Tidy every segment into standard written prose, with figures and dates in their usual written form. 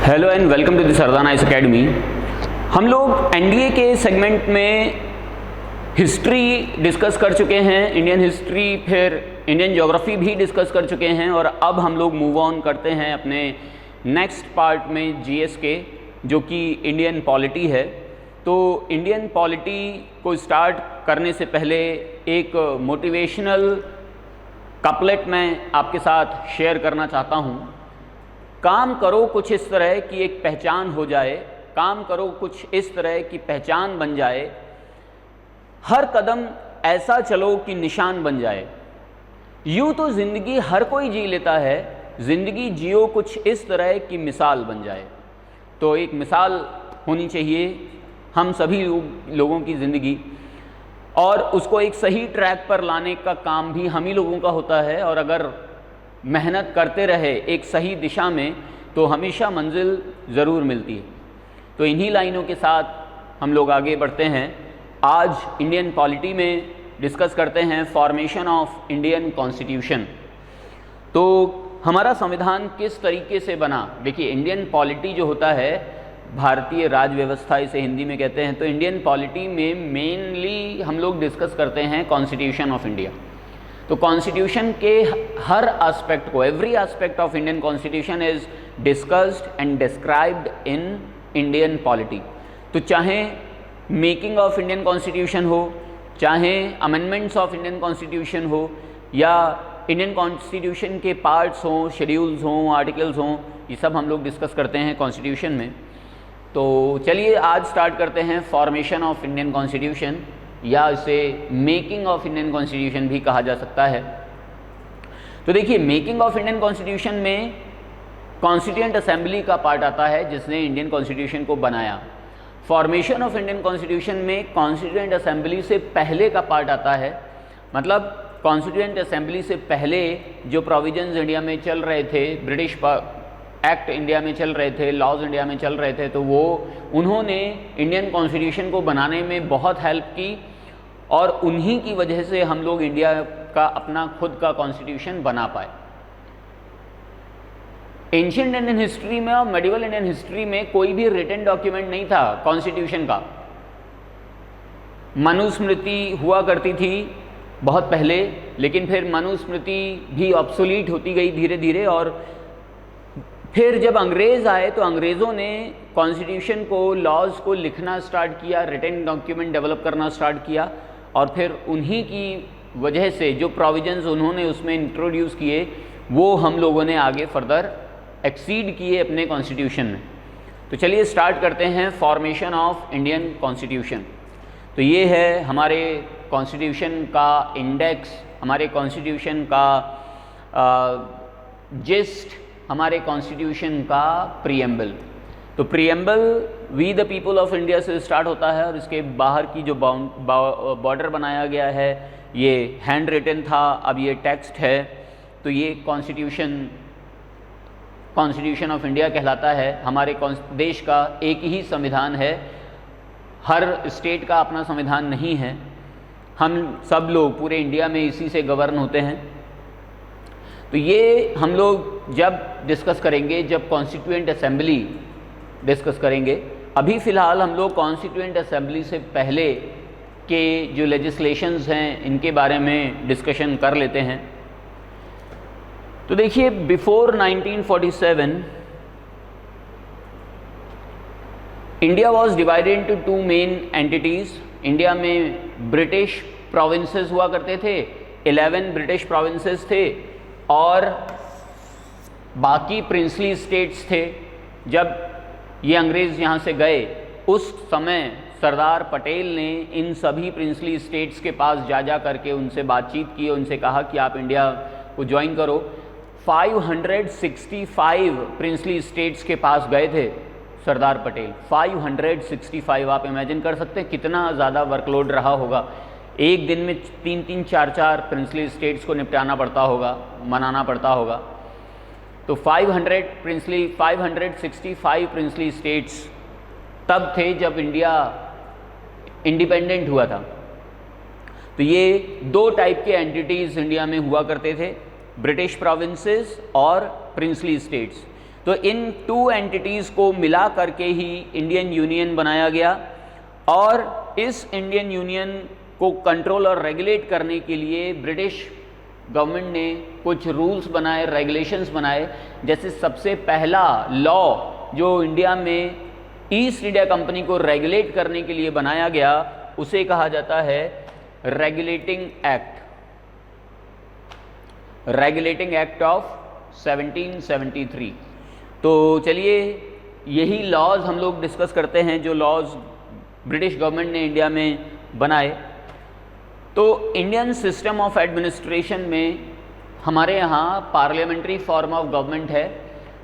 Hello and welcome to the Sardana ice academy. हम लोग NDA के सेगमेंट में हिस्ट्री डिस्कस कर चुके हैं, इंडियन हिस्ट्री, फिर इंडियन ज्योग्राफी भी डिस्कस कर चुके हैं और अब हम लोग मूव ऑन करते हैं अपने नेक्स्ट पार्ट में जीएस के, जो कि इंडियन पॉलिटी है। तो इंडियन पॉलिटी को स्टार्ट करने से पहले एक मोटिवेशनल कपलेट मैं आपके साथ शेयर करना चाहता हूँ। काम करो कुछ इस तरह की एक पहचान हो जाए, काम करो कुछ इस तरह की पहचान बन जाए, हर कदम ऐसा चलो कि निशान बन जाए। यूँ तो ज़िंदगी हर कोई जी लेता है, ज़िंदगी जियो कुछ इस तरह की मिसाल बन जाए। तो एक मिसाल होनी चाहिए हम सभी लोगों की ज़िंदगी, और उसको एक सही ट्रैक पर लाने का काम भी हम ही लोगों का होता है। और अगर मेहनत करते रहे एक सही दिशा में तो हमेशा मंजिल ज़रूर मिलती है। तो इन्हीं लाइनों के साथ हम लोग आगे बढ़ते हैं। आज इंडियन पॉलिटी में डिस्कस करते हैं फॉर्मेशन ऑफ इंडियन कॉन्स्टिट्यूशन। तो हमारा संविधान किस तरीके से बना। देखिए, इंडियन पॉलिटी जो होता है, भारतीय राज व्यवस्था इसे हिंदी में कहते हैं। तो इंडियन पॉलिटी में मेनली हम लोग डिस्कस करते हैं कॉन्स्टिट्यूशन ऑफ इंडिया। तो कॉन्स्टिट्यूशन के हर एस्पेक्ट को, every aspect of Indian constitution is discussed and described in Indian polity. तो चाहे मेकिंग ऑफ इंडियन कॉन्स्टिट्यूशन हो, चाहे अमेंडमेंट्स ऑफ इंडियन कॉन्स्टिट्यूशन हो, या इंडियन कॉन्स्टिट्यूशन के पार्ट्स हों, शेड्यूल्स हों, आर्टिकल्स हों, ये सब हम लोग डिस्कस करते हैं कॉन्स्टिट्यूशन में। तो चलिए आज स्टार्ट करते हैं फॉर्मेशन ऑफ इंडियन कॉन्स्टिट्यूशन, या इसे मेकिंग ऑफ इंडियन कॉन्स्टिट्यूशन भी कहा जा सकता है। तो देखिए, मेकिंग ऑफ इंडियन कॉन्स्टिट्यूशन में कॉन्स्टिट्यूएंट असेंबली का पार्ट आता है जिसने इंडियन कॉन्स्टिट्यूशन को बनाया। फॉर्मेशन ऑफ इंडियन कॉन्स्टिट्यूशन में कॉन्स्टिट्यूएंट असेंबली से पहले का पार्ट आता है। मतलब कॉन्स्टिट्यूएंट असेंबली से पहले जो प्रोविजंस इंडिया में चल रहे थे, ब्रिटिश एक्ट इंडिया में चल रहे थे, लॉज इंडिया में चल रहे थे, तो वो उन्होंने इंडियन कॉन्स्टिट्यूशन को बनाने में बहुत हेल्प की और उन्हीं की वजह से हम लोग इंडिया का अपना खुद का कॉन्स्टिट्यूशन बना पाए। एंशिएंट इंडियन हिस्ट्री में और मेडिवल इंडियन हिस्ट्री में कोई भी रिटन डॉक्यूमेंट नहीं था कॉन्स्टिट्यूशन का। मनुस्मृति हुआ करती थी बहुत पहले, लेकिन फिर मनुस्मृति भी ऑब्सोलीट होती गई धीरे धीरे। और फिर जब अंग्रेज़ आए तो अंग्रेज़ों ने कॉन्स्टिट्यूशन को, लॉज को लिखना स्टार्ट किया, रिटन डॉक्यूमेंट डेवलप करना स्टार्ट किया, और फिर उन्हीं की वजह से जो प्रोविजंस उन्होंने उसमें इंट्रोड्यूस किए वो हम लोगों ने आगे फर्दर एक्सीड किए अपने कॉन्स्टिट्यूशन में। तो चलिए स्टार्ट करते हैं फॉर्मेशन ऑफ इंडियन कॉन्स्टिट्यूशन। तो ये है हमारे कॉन्स्टिट्यूशन का इंडेक्स, हमारे कॉन्स्टिट्यूशन का जिस्ट, हमारे कॉन्स्टिट्यूशन का प्रीएम्बल। तो preamble we the people of India से स्टार्ट होता है और इसके बाहर की जो बॉर्डर बनाया गया है ये हैंड रिटन था, अब ये टेक्स्ट है। तो ये कॉन्स्टिट्यूशन ऑफ इंडिया कहलाता है। हमारे देश का एक ही संविधान है, हर स्टेट का अपना संविधान नहीं है। हम सब लोग पूरे इंडिया में इसी से गवर्न होते हैं। तो ये हम लोग जब डिस्कस करेंगे, जब कॉन्स्टिट्यूएंट असेंबली डिस्कस करेंगे। अभी फ़िलहाल हम लोग कॉन्स्टिट्यूएंट असेंबली से पहले के जो लेजिस्लेशंस हैं इनके बारे में डिस्कशन कर लेते हैं। तो देखिए, before 1947 India was divided into two main entities. India में ब्रिटिश प्रोविंसेस हुआ करते थे, 11 ब्रिटिश प्रोविंसेस थे और बाकी प्रिंसली स्टेट्स थे। जब ये अंग्रेज़ यहाँ से गए उस समय सरदार पटेल ने इन सभी प्रिंसली स्टेट्स के पास जा करके उनसे बातचीत की, उनसे कहा कि आप इंडिया को ज्वाइन करो। 565 प्रिंसली स्टेट्स के पास गए थे सरदार पटेल। 565, आप इमेजिन कर सकते हैं कितना ज़्यादा वर्कलोड रहा होगा। एक दिन में 3-3, 4-4 प्रिंसली स्टेट्स को निपटाना पड़ता होगा, मनाना पड़ता होगा। तो 565 प्रिंसली स्टेट्स तब थे जब इंडिया इंडिपेंडेंट हुआ था। तो ये दो टाइप के एंटिटीज़ इंडिया में हुआ करते थे, ब्रिटिश प्रोविंसेस और प्रिंसली स्टेट्स। तो इन 2 एंटिटीज़ को मिला करके ही इंडियन यूनियन बनाया गया और इस इंडियन यूनियन को कंट्रोल और रेगुलेट करने के लिए ब्रिटिश गवर्नमेंट ने कुछ रूल्स बनाए, रेगुलेशंस बनाए। जैसे सबसे पहला लॉ जो इंडिया में ईस्ट इंडिया कंपनी को रेगुलेट करने के लिए बनाया गया उसे कहा जाता है regulating act, regulating act of 1773। तो चलिए यही लॉज हम लोग डिस्कस करते हैं जो लॉज ब्रिटिश गवर्नमेंट ने इंडिया में बनाए। तो इंडियन सिस्टम ऑफ एडमिनिस्ट्रेशन में हमारे यहाँ पार्लियामेंट्री फॉर्म ऑफ गवर्नमेंट है।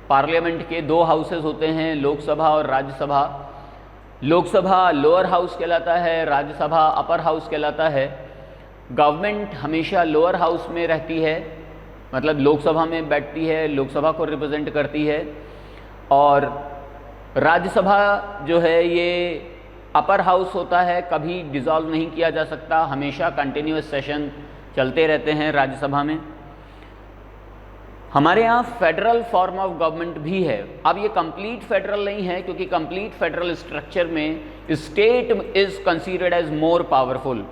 पार्लियामेंट के 2 हाउसेस होते हैं, लोकसभा और राज्यसभा। लोकसभा लोअर हाउस कहलाता है, राज्यसभा अपर हाउस कहलाता है। गवर्नमेंट हमेशा लोअर हाउस में रहती है, मतलब लोकसभा में बैठती है, लोकसभा को रिप्रेजेंट करती है। और राज्यसभा जो है ये अपर हाउस होता है, कभी डिसॉल्व नहीं किया जा सकता, हमेशा कंटिन्यूअस सेशन चलते रहते हैं राज्यसभा में। हमारे यहाँ फेडरल फॉर्म ऑफ गवर्नमेंट भी है। अब ये कंप्लीट फेडरल नहीं है क्योंकि कंप्लीट फेडरल स्ट्रक्चर में state is considered as more powerful,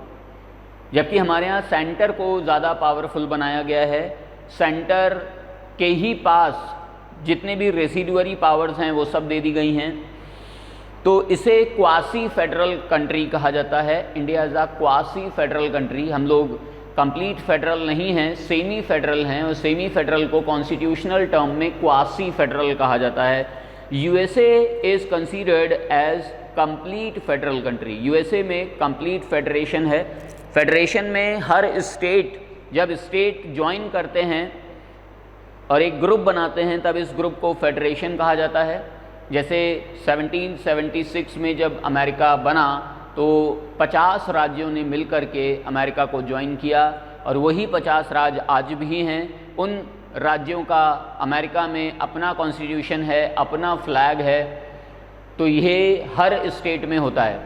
जबकि हमारे यहाँ सेंटर को ज़्यादा पावरफुल बनाया गया है। सेंटर के ही पास जितने भी रेसिडुअरी पावर्स हैं वो सब दे दी गई हैं। तो इसे क्वासी फेडरल कंट्री कहा जाता है। India is a quasi federal country. हम लोग कंप्लीट फेडरल नहीं हैं, सेमी फेडरल हैं, और सेमी फेडरल को कॉन्स्टिट्यूशनल टर्म में क्वासी फेडरल कहा जाता है। USA is considered as complete federal country. USA में कंप्लीट फेडरेशन है। फेडरेशन में हर स्टेट, जब स्टेट ज्वाइन करते हैं और एक ग्रुप बनाते हैं तब इस ग्रुप को फेडरेशन कहा जाता है। जैसे 1776 में जब अमेरिका बना तो 50 राज्यों ने मिलकर के अमेरिका को ज्वाइन किया और वही 50 राज्य आज भी हैं। उन राज्यों का अमेरिका में अपना कॉन्स्टिट्यूशन है, अपना फ्लैग है, तो ये हर स्टेट में होता है,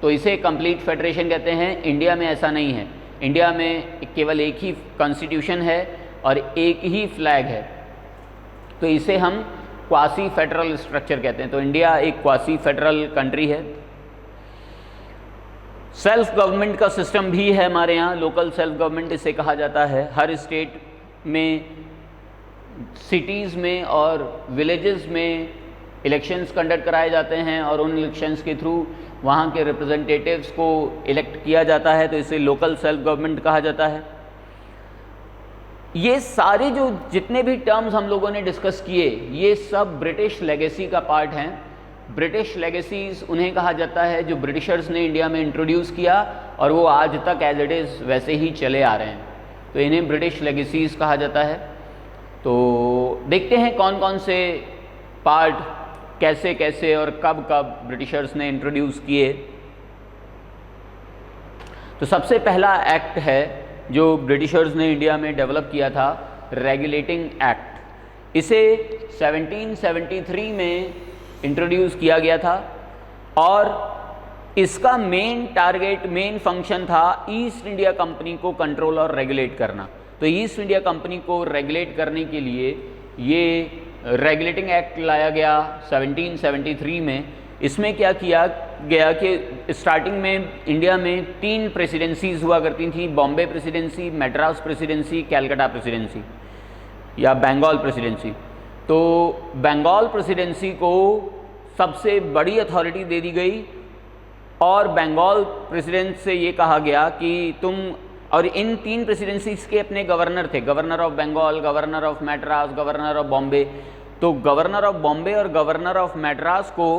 तो इसे कंप्लीट फेडरेशन कहते हैं। इंडिया में ऐसा नहीं है। इंडिया में केवल एक ही कॉन्स्टिट्यूशन है और एक ही फ्लैग है, तो इसे हम क्वासी फेडरल स्ट्रक्चर कहते हैं। तो इंडिया एक क्वासी फेडरल कंट्री है। सेल्फ गवर्नमेंट का सिस्टम भी है हमारे यहाँ, लोकल सेल्फ गवर्नमेंट इसे कहा जाता है। हर स्टेट में, सिटीज़ में और विलेजेस में इलेक्शंस कंडक्ट कराए जाते हैं और उन इलेक्शंस के थ्रू वहाँ के रिप्रेजेंटेटिव्स को इलेक्ट किया जाता है, तो इसे लोकल सेल्फ गवर्नमेंट कहा जाता है। ये सारे जो जितने भी टर्म्स हम लोगों ने डिस्कस किए ये सब ब्रिटिश लेगेसी का पार्ट हैं। ब्रिटिश लेगेसीज उन्हें कहा जाता है जो ब्रिटिशर्स ने इंडिया में इंट्रोड्यूस किया और वो आज तक एज इट इज़ वैसे ही चले आ रहे हैं, तो इन्हें ब्रिटिश लेगेसीज कहा जाता है। तो देखते हैं कौन कौन से पार्ट कैसे कैसे और कब कब ब्रिटिशर्स ने इंट्रोड्यूस किए। तो सबसे पहला एक्ट है जो ब्रिटिशर्स ने इंडिया में डेवलप किया था, रेगुलेटिंग एक्ट। इसे 1773 में इंट्रोड्यूस किया गया था और इसका मेन टारगेट, मेन फंक्शन था ईस्ट इंडिया कंपनी को कंट्रोल और रेगुलेट करना। तो ईस्ट इंडिया कंपनी को रेगुलेट करने के लिए ये रेगुलेटिंग एक्ट लाया गया 1773 में। इसमें क्या किया गया कि स्टार्टिंग में इंडिया में 3 प्रेसिडेंसीज हुआ करती थी, Bombay presidency, Madras presidency, Calcutta presidency या बंगाल प्रेसिडेंसी। तो बंगाल प्रेसिडेंसी को सबसे बड़ी अथॉरिटी दे दी गई और बंगाल प्रेसिडेंट से ये कहा गया कि तुम, और इन 3 प्रेसिडेंसीज के अपने गवर्नर थे, governor of Bengal, governor of Madras, governor of Bombay. तो गवर्नर ऑफ बॉम्बे और गवर्नर ऑफ मद्रास को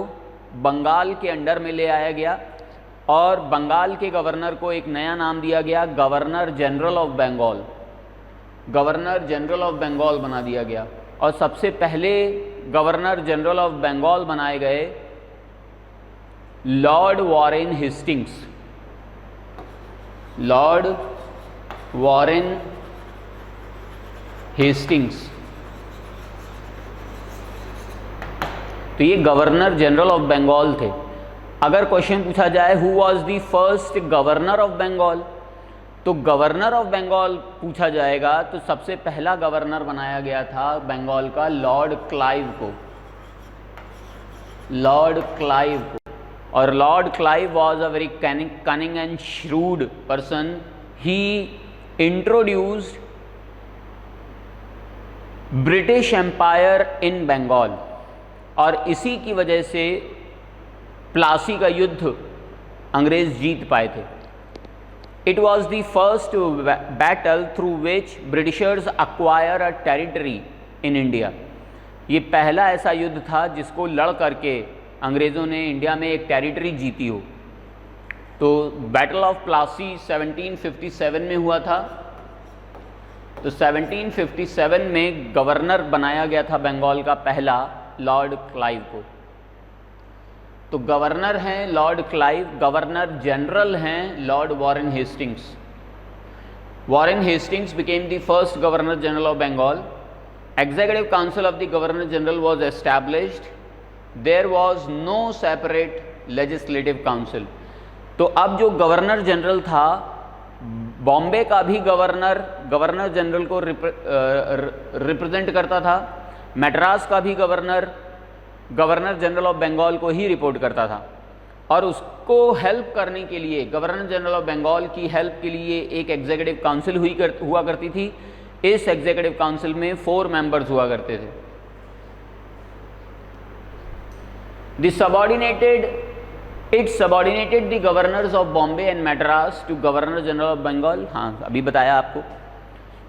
बंगाल के अंडर में ले आया गया और बंगाल के गवर्नर को एक नया नाम दिया गया, governor general of Bengal. Governor general of Bengal बना दिया गया और सबसे पहले गवर्नर जनरल ऑफ बंगाल बनाए गए Lord Warren Hastings. Lord Warren Hastings, तो ये गवर्नर जनरल ऑफ बंगाल थे। अगर क्वेश्चन पूछा जाए who was the first governor of Bengal, तो गवर्नर ऑफ बंगाल पूछा जाएगा तो सबसे पहला गवर्नर बनाया गया था बंगाल का लॉर्ड क्लाइव को, लॉर्ड क्लाइव को। और lord Clive was a very cunning and shrewd person. He introduced British empire in Bengal, और इसी की वजह से प्लासी का युद्ध अंग्रेज जीत पाए थे। It was the first battle through which Britishers acquire a territory in India. ये पहला ऐसा युद्ध था जिसको लड़ करके अंग्रेज़ों ने इंडिया में एक टेरिटरी जीती हो। तो बैटल ऑफ प्लासी 1757 में हुआ था। तो 1757 में गवर्नर बनाया गया था बंगाल का पहला लॉर्ड क्लाइव को। तो गवर्नर हैं लॉर्ड क्लाइव, गवर्नर जनरल हैं lord Warren Hastings. Warren Hastings became the first governor general of Bengal. Executive Council of the Governor General was established. There was no separate legislative council. तो अब जो governor general था, बॉम्बे का भी governor general को represent करता था। मद्रास का भी गवर्नर जनरल ऑफ बंगाल को ही रिपोर्ट करता था। और उसको हेल्प करने के लिए, गवर्नर जनरल ऑफ बंगाल की हेल्प के लिए एक एग्जीक्यूटिव काउंसिल हुआ करती थी। इस एग्जीक्यूटिव काउंसिल में 4 मेंबर्स हुआ करते थे। It subordinated the governors of Bombay and Madras to governor general of Bengal. हाँ, अभी बताया आपको।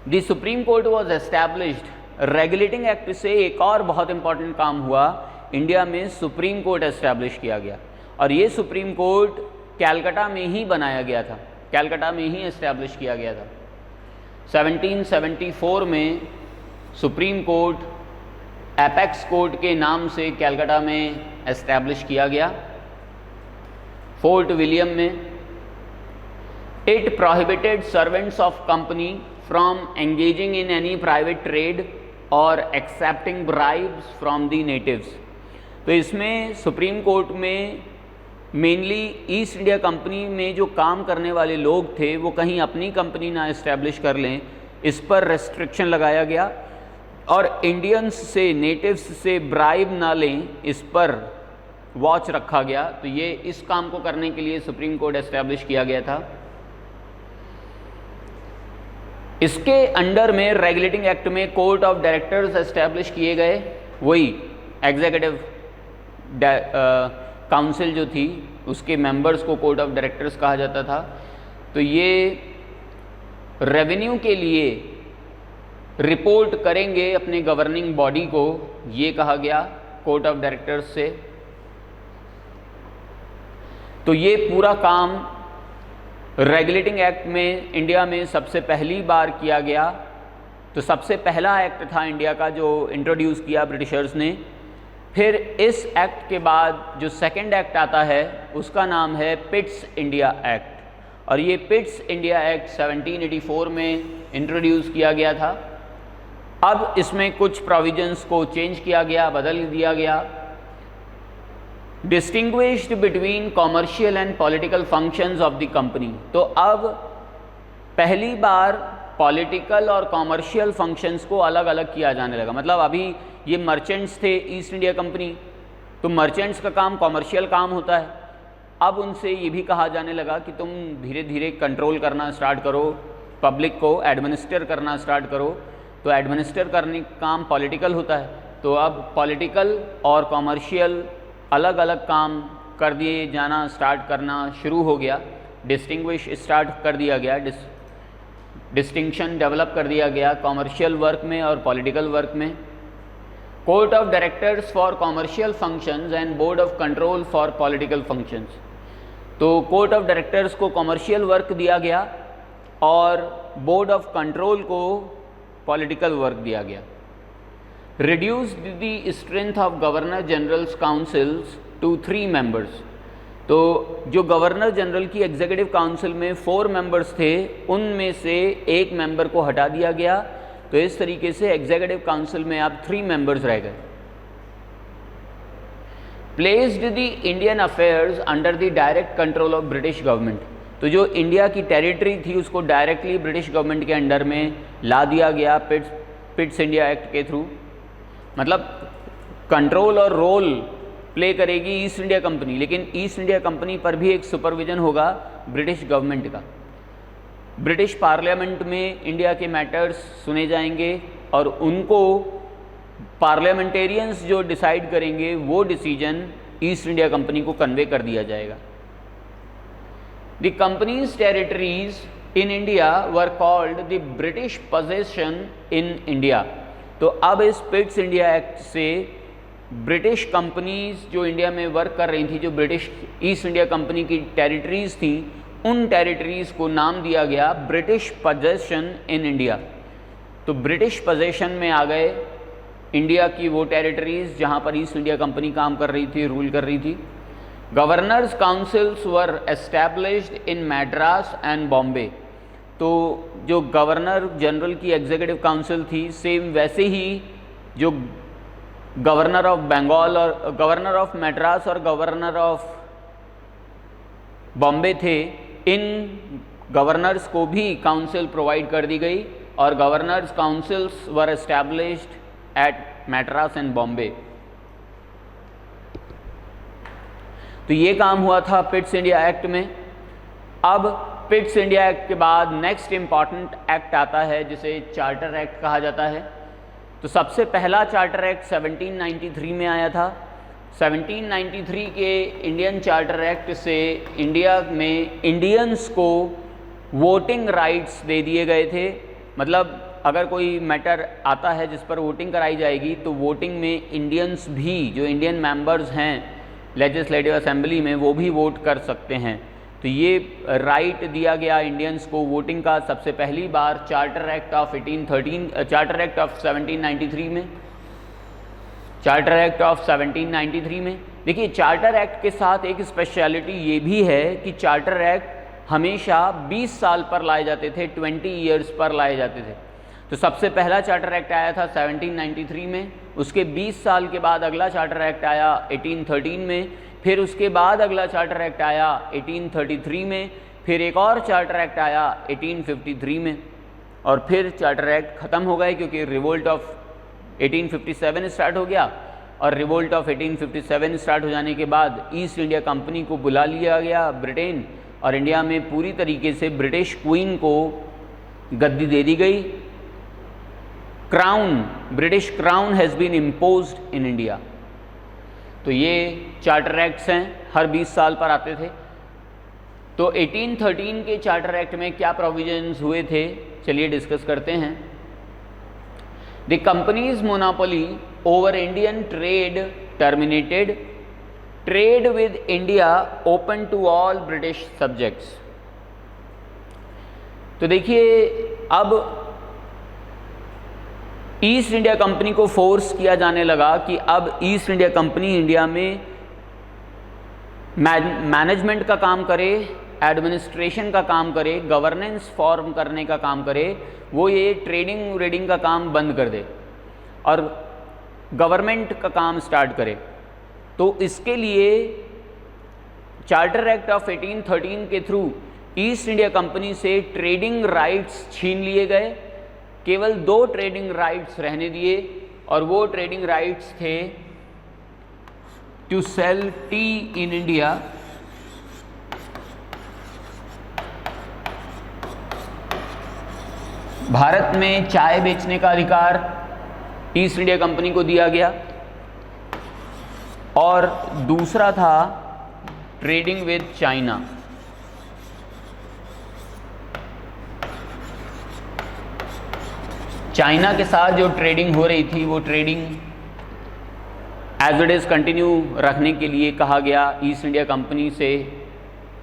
The supreme court was established. Regulating act से एक और बहुत इंपॉर्टेंट काम हुआ, इंडिया में सुप्रीम कोर्ट एस्टैब्लिश किया गया। और ये सुप्रीम कोर्ट कैलकाटा में ही बनाया गया था, कैलकाटा में ही एस्टैब्लिश किया गया था। 1774 में सुप्रीम कोर्ट एपेक्स कोर्ट के नाम से कैलकाटा में एस्टैब्लिश किया गया, फोर्ट विलियम में। It prohibited servants of company from engaging in any private trade और accepting bribes from the natives. तो इसमें सुप्रीम कोर्ट में मेनली ईस्ट इंडिया कंपनी में जो काम करने वाले लोग थे वो कहीं अपनी कंपनी ना इस्टेब्लिश कर लें, इस पर रेस्ट्रिक्शन लगाया गया। और इंडियंस से, नेटिव्स से ब्राइब ना लें, इस पर वॉच रखा गया। तो ये इस काम को करने के लिए सुप्रीम कोर्ट एस्टेब्लिश किया गया था। इसके अंडर में रेगुलेटिंग एक्ट में कोर्ट ऑफ डायरेक्टर्स एस्टेब्लिश किए गए। वही एग्जीक्यूटिव काउंसिल जो थी उसके मेंबर्स को कोर्ट ऑफ डायरेक्टर्स कहा जाता था। तो ये रेवेन्यू के लिए रिपोर्ट करेंगे अपने गवर्निंग बॉडी को, ये कहा गया कोर्ट ऑफ डायरेक्टर्स से। तो ये पूरा काम रेगुलेटिंग एक्ट में इंडिया में सबसे पहली बार किया गया। तो सबसे पहला एक्ट था इंडिया का जो इंट्रोड्यूस किया ब्रिटिशर्स ने। फिर इस एक्ट के बाद जो सेकंड एक्ट आता है उसका नाम है पिट्स इंडिया एक्ट। और ये पिट्स इंडिया एक्ट 1784 में इंट्रोड्यूस किया गया था। अब इसमें कुछ प्रोविजंस को चेंज किया गया, बदल दिया गया। Distinguished between commercial and political functions of the company. तो अब पहली बार पॉलिटिकल और कॉमर्शियल फंक्शंस को अलग अलग किया जाने लगा। मतलब अभी ये मर्चेंट्स थे ईस्ट इंडिया कंपनी, तो मर्चेंट्स का काम कॉमर्शियल काम होता है। अब उनसे ये भी कहा जाने लगा कि तुम धीरे धीरे कंट्रोल करना स्टार्ट करो, पब्लिक को एडमिनिस्टर करना स्टार्ट करो। तो एडमिनिस्टर करने का काम पॉलिटिकल होता है। तो अब पॉलिटिकल और कॉमर्शियल अलग अलग काम कर दिए जाना स्टार्ट करना शुरू हो गया। डिस्टिंग्विश स्टार्ट कर दिया गया, डिस्टिंक्शन डेवलप कर दिया गया कॉमर्शियल वर्क में और पॉलिटिकल वर्क में। Court of directors for commercial functions and board of control for political functions. तो कोर्ट ऑफ डायरेक्टर्स को कॉमर्शियल वर्क दिया गया और बोर्ड ऑफ कंट्रोल को पॉलिटिकल वर्क दिया गया। Reduced the strength of governor general's councils to 3 members. तो जो गवर्नर जनरल की एग्जीक्यूटिव काउंसिल में 4 मेंबर्स थे, उनमें से एक मेंबर को हटा दिया गया। तो इस तरीके से एग्जीक्यूटिव काउंसिल में अब 3 मेंबर्स रह गए। Placed the Indian affairs under the direct control of British government. तो जो इंडिया की टेरिटरी थी उसको डायरेक्टली ब्रिटिश गवर्नमेंट के अंडर में ला दिया गया पिट्स इंडिया एक्ट के थ्रू। मतलब कंट्रोल और रोल प्ले करेगी ईस्ट इंडिया कंपनी, लेकिन ईस्ट इंडिया कंपनी पर भी एक सुपरविजन होगा ब्रिटिश गवर्नमेंट का। ब्रिटिश पार्लियामेंट में इंडिया के मैटर्स सुने जाएंगे और उनको पार्लियामेंटेरियंस जो डिसाइड करेंगे वो डिसीजन ईस्ट इंडिया कंपनी को कन्वे कर दिया जाएगा। The companies territories in India were called the British possession in India. तो अब इस पिट्स इंडिया एक्ट से ब्रिटिश कंपनीज जो इंडिया में वर्क कर रही थी, जो ब्रिटिश ईस्ट इंडिया कंपनी की टेरिटरीज थी, उन टेरिटरीज को नाम दिया गया ब्रिटिश पोजेशन इन इंडिया। तो ब्रिटिश पोजेशन में आ गए इंडिया की वो टेरिटरीज जहाँ पर ईस्ट इंडिया कंपनी काम कर रही थी, रूल कर रही थी। Governors councils were established in Madras and Bombay. तो जो गवर्नर जनरल की एग्जीक्यूटिव काउंसिल थी, सेम वैसे ही जो गवर्नर ऑफ बंगाल और गवर्नर ऑफ मैड्रास और गवर्नर ऑफ बॉम्बे थे, इन गवर्नर्स को भी काउंसिल प्रोवाइड कर दी गई और governors councils were established eight Madras and Bombay. तो ये काम हुआ था पिट्स इंडिया एक्ट में। अब पिट्स इंडिया एक्ट के बाद नेक्स्ट इम्पॉर्टेंट एक्ट आता है जिसे चार्टर एक्ट कहा जाता है। तो सबसे पहला चार्टर एक्ट 1793 में आया था। 1793 के इंडियन चार्टर एक्ट से इंडिया में इंडियंस को वोटिंग राइट्स दे दिए गए थे। मतलब अगर कोई मैटर आता है जिस पर वोटिंग कराई जाएगी तो वोटिंग में इंडियंस भी, जो इंडियन मेंबर्स हैं लेजिस्लेटिव असेंबली में, वो भी वोट कर सकते हैं। तो ये राइट दिया गया इंडियंस को वोटिंग का सबसे पहली बार चार्टर एक्ट ऑफ 1793 में। चार्टर एक्ट ऑफ 1793 में देखिए, चार्टर एक्ट के साथ एक स्पेशलिटी ये भी है कि चार्टर एक्ट हमेशा 20 साल पर लाए जाते थे, 20 ईयर्स पर लाए जाते थे। तो सबसे पहला चार्टर एक्ट आया था 1793 में, उसके 20 साल के बाद अगला चार्टर एक्ट आया 1813 में, फिर उसके बाद अगला चार्टर एक्ट आया 1833 में, फिर एक और चार्टर एक्ट आया 1853 में, और फिर चार्टर एक्ट ख़त्म हो गए क्योंकि रिवोल्ट ऑफ 1857 स्टार्ट हो गया। और रिवोल्ट ऑफ 1857 स्टार्ट हो जाने के बाद ईस्ट इंडिया कंपनी को बुला लिया गया ब्रिटेन, और इंडिया में पूरी तरीके से ब्रिटिश क्वीन को गद्दी दे दी गई। Crown, British crown has been imposed in India. तो ये चार्टर एक्ट्स हैं, हर 20 साल पर आते थे। तो 1813 के चार्टर एक्ट में क्या प्रोविजंस हुए थे, चलिए डिस्कस करते हैं। The company's monopoly over Indian trade terminated, trade with India open to all British subjects. तो देखिए, अब ईस्ट इंडिया कंपनी को फोर्स किया जाने लगा कि अब ईस्ट इंडिया कंपनी इंडिया में मैनेजमेंट का काम करे, एडमिनिस्ट्रेशन का काम करे, गवर्नेंस फॉर्म करने का काम करे, वो ये ट्रेडिंग रेडिंग का काम बंद कर दे और गवर्नमेंट का काम स्टार्ट करे। तो इसके लिए चार्टर एक्ट ऑफ 1813 के थ्रू ईस्ट इंडिया कंपनी से ट्रेडिंग राइट्स छीन लिए गए। केवल 2 ट्रेडिंग राइट्स रहने दिए, और वो ट्रेडिंग राइट्स थे to sell tea in India Bharat में चाय बेचने का अधिकार ईस्ट इंडिया कंपनी को दिया गया, और दूसरा था ट्रेडिंग विद चाइना। चाइना के साथ जो ट्रेडिंग हो रही थी वो trading as it is continue रखने के लिए कहा गया ईस्ट इंडिया कंपनी से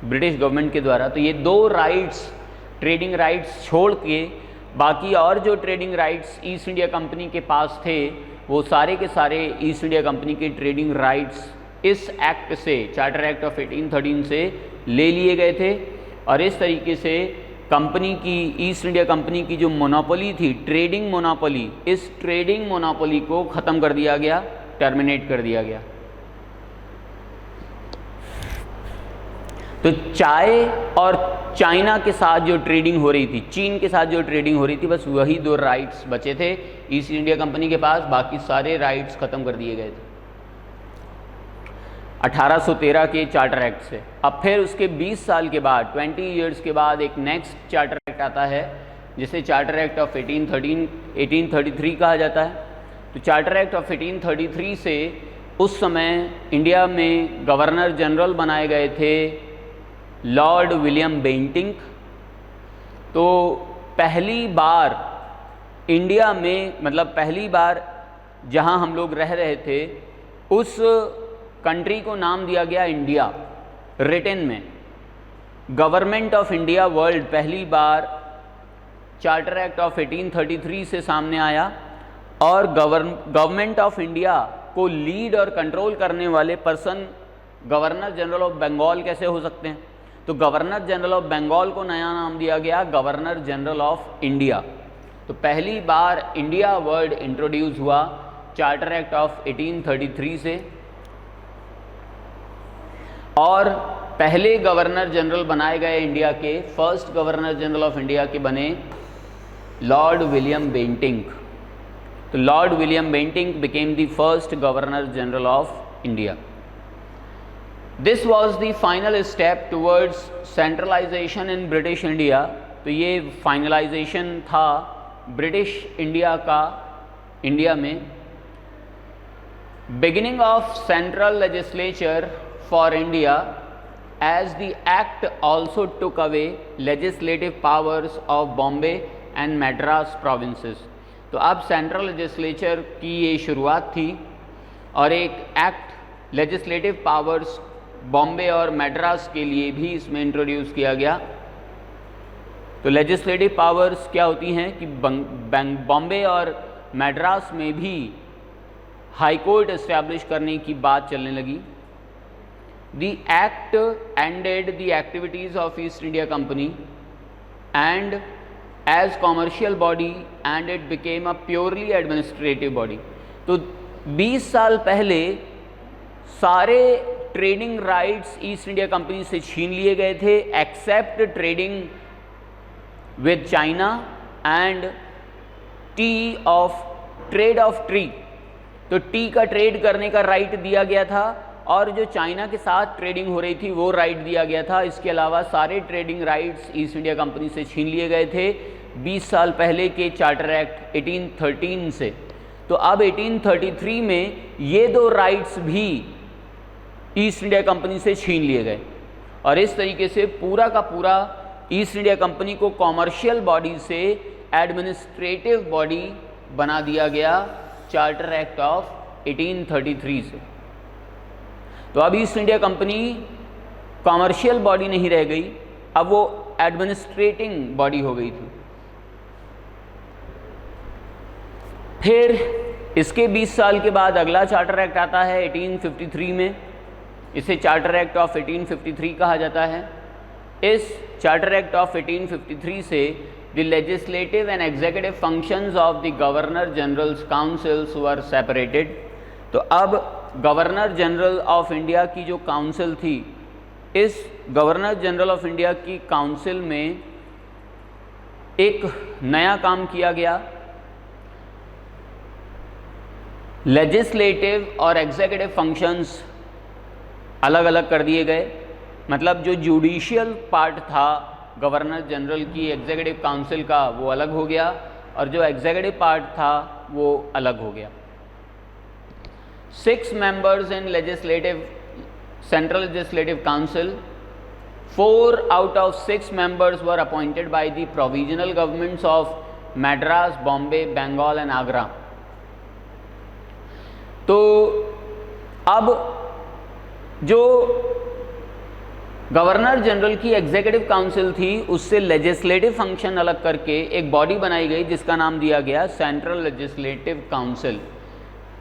ब्रिटिश गवर्नमेंट के द्वारा। तो ये 2 राइट्स, ट्रेडिंग राइट्स छोड़ के बाकी और जो trading rights East India company के पास थे वो सारे के सारे ईस्ट इंडिया कंपनी के ट्रेडिंग राइट्स इस एक्ट से, चार्टर एक्ट ऑफ 1813 से ले लिए गए थे। और इस तरीके से कंपनी की, ईस्ट इंडिया कंपनी की जो मोनोपोली थी, ट्रेडिंग मोनोपोली, इस ट्रेडिंग मोनोपोली को ख़त्म कर दिया गया, टर्मिनेट कर दिया गया। तो चाय और चाइना के साथ जो ट्रेडिंग हो रही थी, चीन के साथ जो ट्रेडिंग हो रही थी, बस वही 2 राइट्स बचे थे ईस्ट इंडिया कंपनी के पास, बाकी सारे राइट्स ख़त्म कर दिए गए थे 1813 के चार्टर एक्ट से। अब फिर उसके 20 साल के बाद, 20 ईयर्स के बाद एक नेक्स्ट चार्टर एक्ट आता है जिसे चार्टर एक्ट ऑफ 1833 कहा जाता है। तो चार्टर एक्ट ऑफ 1833 से उस समय इंडिया में गवर्नर जनरल बनाए गए थे लॉर्ड विलियम बेंटिंक। तो पहली बार इंडिया में, मतलब पहली बार जहां हम लोग रह रहे थे उस कंट्री को नाम दिया गया इंडिया। रिटन में गवर्नमेंट ऑफ इंडिया वर्ल्ड पहली बार चार्टर एक्ट ऑफ 1833 से सामने आया, और गवर्नमेंट ऑफ इंडिया को लीड और कंट्रोल करने वाले person governor general of Bengal कैसे हो सकते हैं। तो गवर्नर जनरल ऑफ बंगाल को नया नाम दिया गया गवर्नर जनरल ऑफ इंडिया। तो पहली बार इंडिया वर्ड इंट्रोड्यूस हुआ चार्टर एक्ट ऑफ 1833 से, और पहले गवर्नर जनरल बनाए गए इंडिया के, first governor general of India के बने लॉर्ड विलियम बेंटिंक। तो lord William Bentinck became the first governor general of India. This was the final step towards centralisation in British India. तो ये finalisation था British India का India में। Beginning of central legislature for India, as the act also took away legislative powers of Bombay and Madras provinces। तो अब central legislature की ये शुरुआत थी और एक एक्ट लेजिस्लेटिव पावर्स बॉम्बे और मैड्रास के लिए भी इसमें इंट्रोड्यूस किया गया। तो लेजिस्लेटिव पावर्स क्या होती हैं कि बॉम्बे और मैड्रास में भी हाई कोर्ट एस्टैब्लिश करने की बात चलने लगी। The act ended the activities of East India Company and as commercial body and it became a purely administrative body। तो 20 साल पहले सारे trading rights East India company से छीन लिए गए थे except trading with China and trade of tree. तो टी का ट्रेड करने का राइट दिया गया था और जो चाइना के साथ ट्रेडिंग हो रही थी वो राइट दिया गया था। इसके अलावा सारे trading rights East India company से छीन लिए गए थे 20 साल पहले के चार्टर एक्ट 1813 से। तो अब 1833 में ये 2 राइट्स भी ईस्ट इंडिया कंपनी से छीन लिए गए और इस तरीके से पूरा का पूरा ईस्ट इंडिया कंपनी को कॉमर्शियल बॉडी से एडमिनिस्ट्रेटिव बॉडी बना दिया गया चार्टर एक्ट ऑफ 1833 से। तो अब East India company commercial body नहीं रह गई, अब वो एडमिनिस्ट्रेटिंग बॉडी हो गई थी। फिर इसके 20 साल के बाद अगला चार्टर एक्ट आता है 1853 में। इसे चार्टर एक्ट ऑफ 1853 कहा जाता है। इस चार्टर एक्ट ऑफ 1853 से the legislative and executive functions of the governor general's councils were separated. तो अब गवर्नर जनरल ऑफ इंडिया की जो काउंसिल थी, इस गवर्नर जनरल ऑफ इंडिया की काउंसिल में एक नया काम किया गया। लेजिस्लेटिव और एग्जीक्यूटिव फंक्शंस अलग अलग कर दिए गए। मतलब जो जुडिशियल पार्ट था गवर्नर जनरल की एग्जीक्यूटिव काउंसिल का वो अलग हो गया और जो एग्जीक्यूटिव पार्ट था वो अलग हो गया। 6 members in Central Legislative Council, 4 out of 6 members were appointed by the provisional governments of Madras, Bombay, Bengal and Agra। तो अब जो गवर्नर जनरल की एग्जीक्यूटिव काउंसिल थी उससे लेजिस्लेटिव फंक्शन अलग करके एक बॉडी बनाई गई जिसका नाम दिया गया सेंट्रल लेजिस्लेटिव काउंसिल,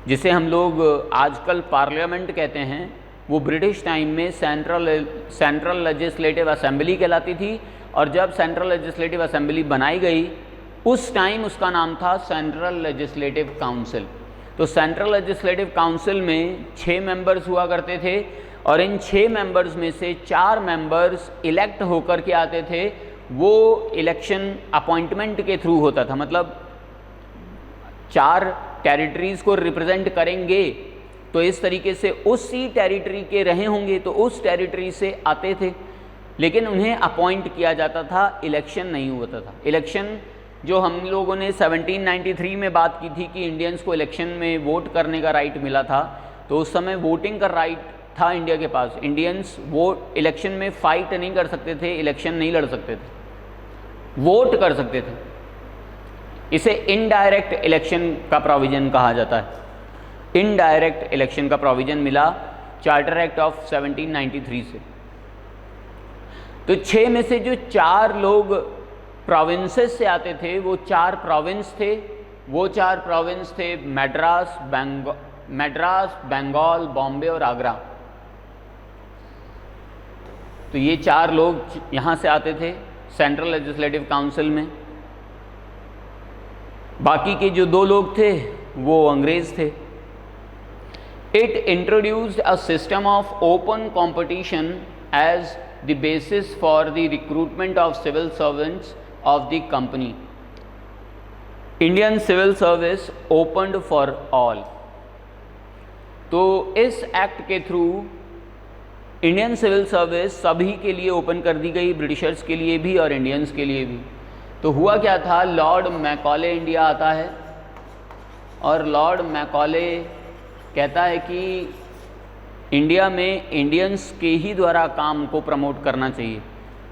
जिसे हम लोग आजकल पार्लियामेंट कहते हैं। वो ब्रिटिश टाइम में सेंट्रल लेजिस्लेटिव असेंबली कहलाती थी और जब सेंट्रल लेजिस्लेटिव असेंबली बनाई गई उस टाइम उसका नाम था सेंट्रल लेजिस्लेटिव काउंसिल। तो सेंट्रल लेजिस्लेटिव काउंसिल में 6 मेंबर्स हुआ करते थे और इन 6 मेंबर्स में से 4 मेंबर्स इलेक्ट होकर के आते थे। वो इलेक्शन अपॉइंटमेंट के थ्रू होता था, मतलब 4 टेरिटरीज़ को रिप्रेजेंट करेंगे तो इस तरीके से उसी टेरिटरी के रहे होंगे तो उस टेरिटरी से आते थे, लेकिन उन्हें अपॉइंट किया जाता था, इलेक्शन नहीं होता था। इलेक्शन जो हम लोगों ने 1793 में बात की थी कि इंडियंस को इलेक्शन में वोट करने का राइट मिला था, तो उस समय वोटिंग का राइट था इंडिया के पास। इंडियंस वोट इलेक्शन में फाइट नहीं कर सकते थे, इलेक्शन नहीं लड़ सकते थे, वोट कर सकते थे। इसे इनडायरेक्ट इलेक्शन का प्रोविज़न कहा जाता है। इनडायरेक्ट इलेक्शन का प्रोविज़न मिला चार्टर एक्ट ऑफ 1793 से। तो 6 में से जो 4 लोग प्रोविंसेस से आते थे वो 4 प्रोविंस थे। वो 4 प्रोविंस थे मद्रास, बंगाल, बॉम्बे और आगरा। तो ये 4 लोग यहाँ से आते थे सेंट्रल लेजिस्लेटिव काउंसिल में। बाकी के जो 2 लोग थे वो अंग्रेज थे। It introduced a system of open competition as the basis for the recruitment of civil servants of the company. Indian civil service opened for all. तो इस एक्ट के थ्रू इंडियन सिविल सर्विस सभी के लिए ओपन कर दी गई, Britishers के लिए भी और इंडियंस के लिए भी। तो हुआ क्या था, लॉर्ड मैकॉले इंडिया आता है और लॉर्ड मैकॉले कहता है कि इंडिया में इंडियंस के ही द्वारा काम को प्रमोट करना चाहिए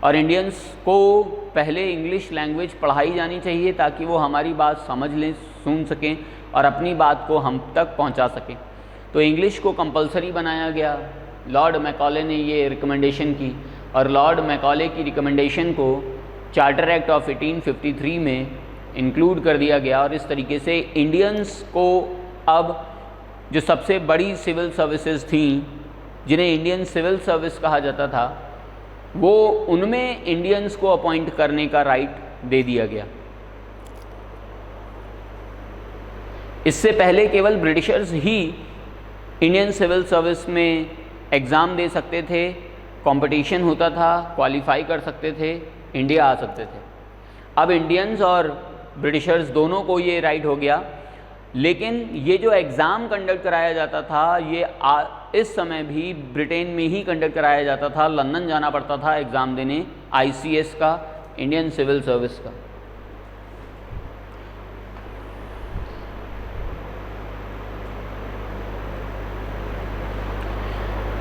और इंडियंस को पहले इंग्लिश लैंग्वेज पढ़ाई जानी चाहिए ताकि वो हमारी बात समझ लें, सुन सकें और अपनी बात को हम तक पहुंचा सकें। तो इंग्लिश को कंपलसरी बनाया गया। लॉर्ड मैकॉले ने ये रिकमेंडेशन की और लॉर्ड मैकॉले की रिकमेंडेशन को चार्टर एक्ट ऑफ 1853 में इंक्लूड कर दिया गया और इस तरीके से इंडियंस को अब जो सबसे बड़ी सिविल सर्विसेज थी जिन्हें इंडियन सिविल सर्विस कहा जाता था, वो उनमें इंडियंस को अपॉइंट करने का राइट दे दिया गया। इससे पहले केवल ब्रिटिशर्स ही इंडियन सिविल सर्विस में एग्ज़ाम दे सकते थे, कंपटीशन होता था, क्वालिफाई कर सकते थे, इंडिया आ सकते थे। अब इंडियंस और ब्रिटिशर्स दोनों को ये राइट हो गया, लेकिन ये जो एग्ज़ाम कंडक्ट कराया जाता था ये इस समय भी ब्रिटेन में ही कंडक्ट कराया जाता था। लंदन जाना पड़ता था एग्ज़ाम देने, ICS का, इंडियन सिविल सर्विस का।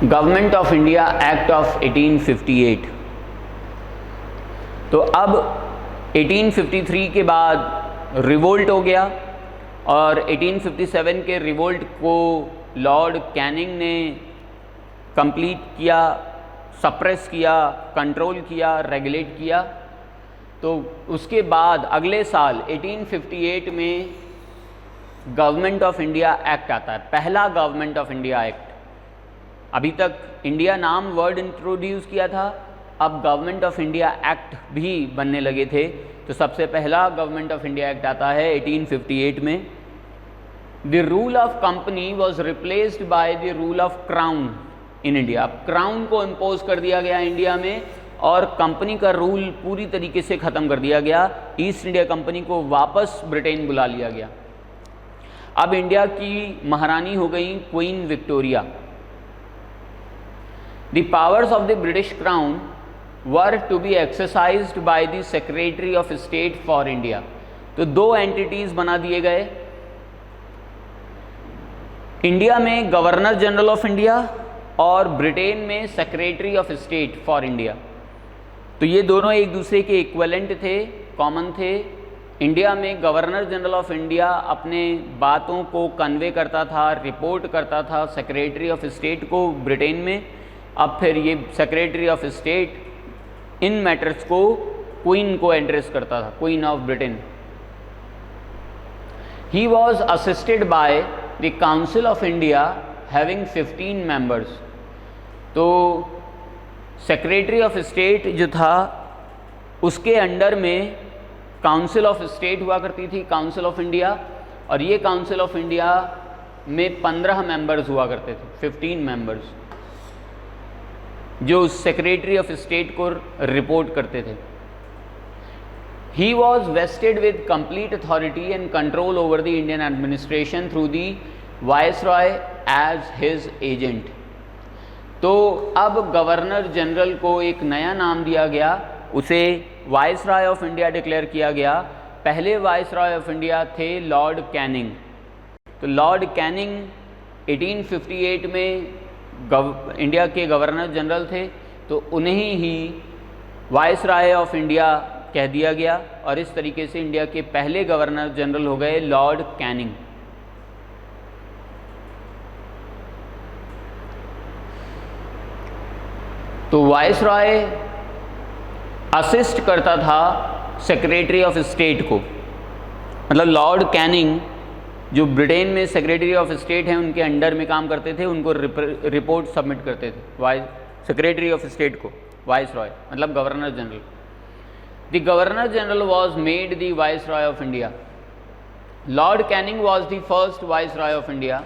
Government of India act of 1858। तो अब 1853 के बाद रिवोल्ट हो गया और 1857 के रिवोल्ट को लॉर्ड कैनिंग ने कंप्लीट किया, सप्रेस किया, कंट्रोल किया, रेगुलेट किया। तो उसके बाद अगले साल 1858 में गवर्नमेंट ऑफ इंडिया एक्ट आता है, पहला गवर्नमेंट ऑफ इंडिया एक्ट। अभी तक इंडिया नाम वर्ड इंट्रोड्यूस किया था, अब गवर्नमेंट ऑफ इंडिया एक्ट भी बनने लगे थे। तो सबसे पहला गवर्नमेंट ऑफ इंडिया एक्ट आता है 1858 में। The rule of company was replaced by the rule of crown in India. अब क्राउन को इम्पोज कर दिया गया इंडिया में और कंपनी का रूल पूरी तरीके से ख़त्म कर दिया गया। ईस्ट इंडिया कंपनी को वापस ब्रिटेन बुला लिया गया। अब इंडिया की महारानी हो गई queen Victoria. The powers of the British crown were to be exercised by the secretary of state for India. तो 2 एंटिटीज़ बना दिए गए, इंडिया में गवर्नर जनरल ऑफ इंडिया और ब्रिटेन में secretary of state for India. तो ये दोनों एक दूसरे के इक्विवेलेंट थे, कॉमन थे। इंडिया में गवर्नर जनरल ऑफ इंडिया अपने बातों को कन्वे करता था, रिपोर्ट करता था सेक्रेटरी ऑफ स्टेट को ब्रिटेन में। अब फिर ये secretary of state in matters को क्वीन को एड्रेस करता था, queen of Britain. He was assisted by the council of India having 15 members. तो सेक्रेटरी ऑफ स्टेट जो था उसके अंडर में काउंसिल ऑफ स्टेट हुआ करती थी, काउंसिल ऑफ इंडिया, और ये काउंसिल ऑफ इंडिया में 15 मेंबर्स हुआ करते थे, 15 मेंबर्स। जो सेक्रेटरी ऑफ स्टेट को रिपोर्ट करते थे। He was vested with complete authority and control over the Indian administration through the viceroy as his agent. तो अब गवर्नर जनरल को एक नया नाम दिया गया, उसे वायसरॉय ऑफ इंडिया डिक्लेयर किया गया। पहले वायसरॉय ऑफ इंडिया थे लॉर्ड कैनिंग। तो लॉर्ड कैनिंग 1858 में इंडिया के गवर्नर जनरल थे, तो उन्हें ही वायसरॉय ऑफ इंडिया कह दिया गया और इस तरीके से इंडिया के पहले गवर्नर जनरल हो गए लॉर्ड कैनिंग। तो वायसरॉय असिस्ट करता था सेक्रेटरी ऑफ स्टेट को, मतलब लॉर्ड कैनिंग जो ब्रिटेन में सेक्रेटरी ऑफ स्टेट हैं उनके अंडर में काम करते थे, उनको रिपोर्ट सबमिट करते थे सेक्रेटरी ऑफ स्टेट को, वायसरॉय मतलब governor general. The governor general was made the viceroy of India. Lord Canning was the first viceroy of India.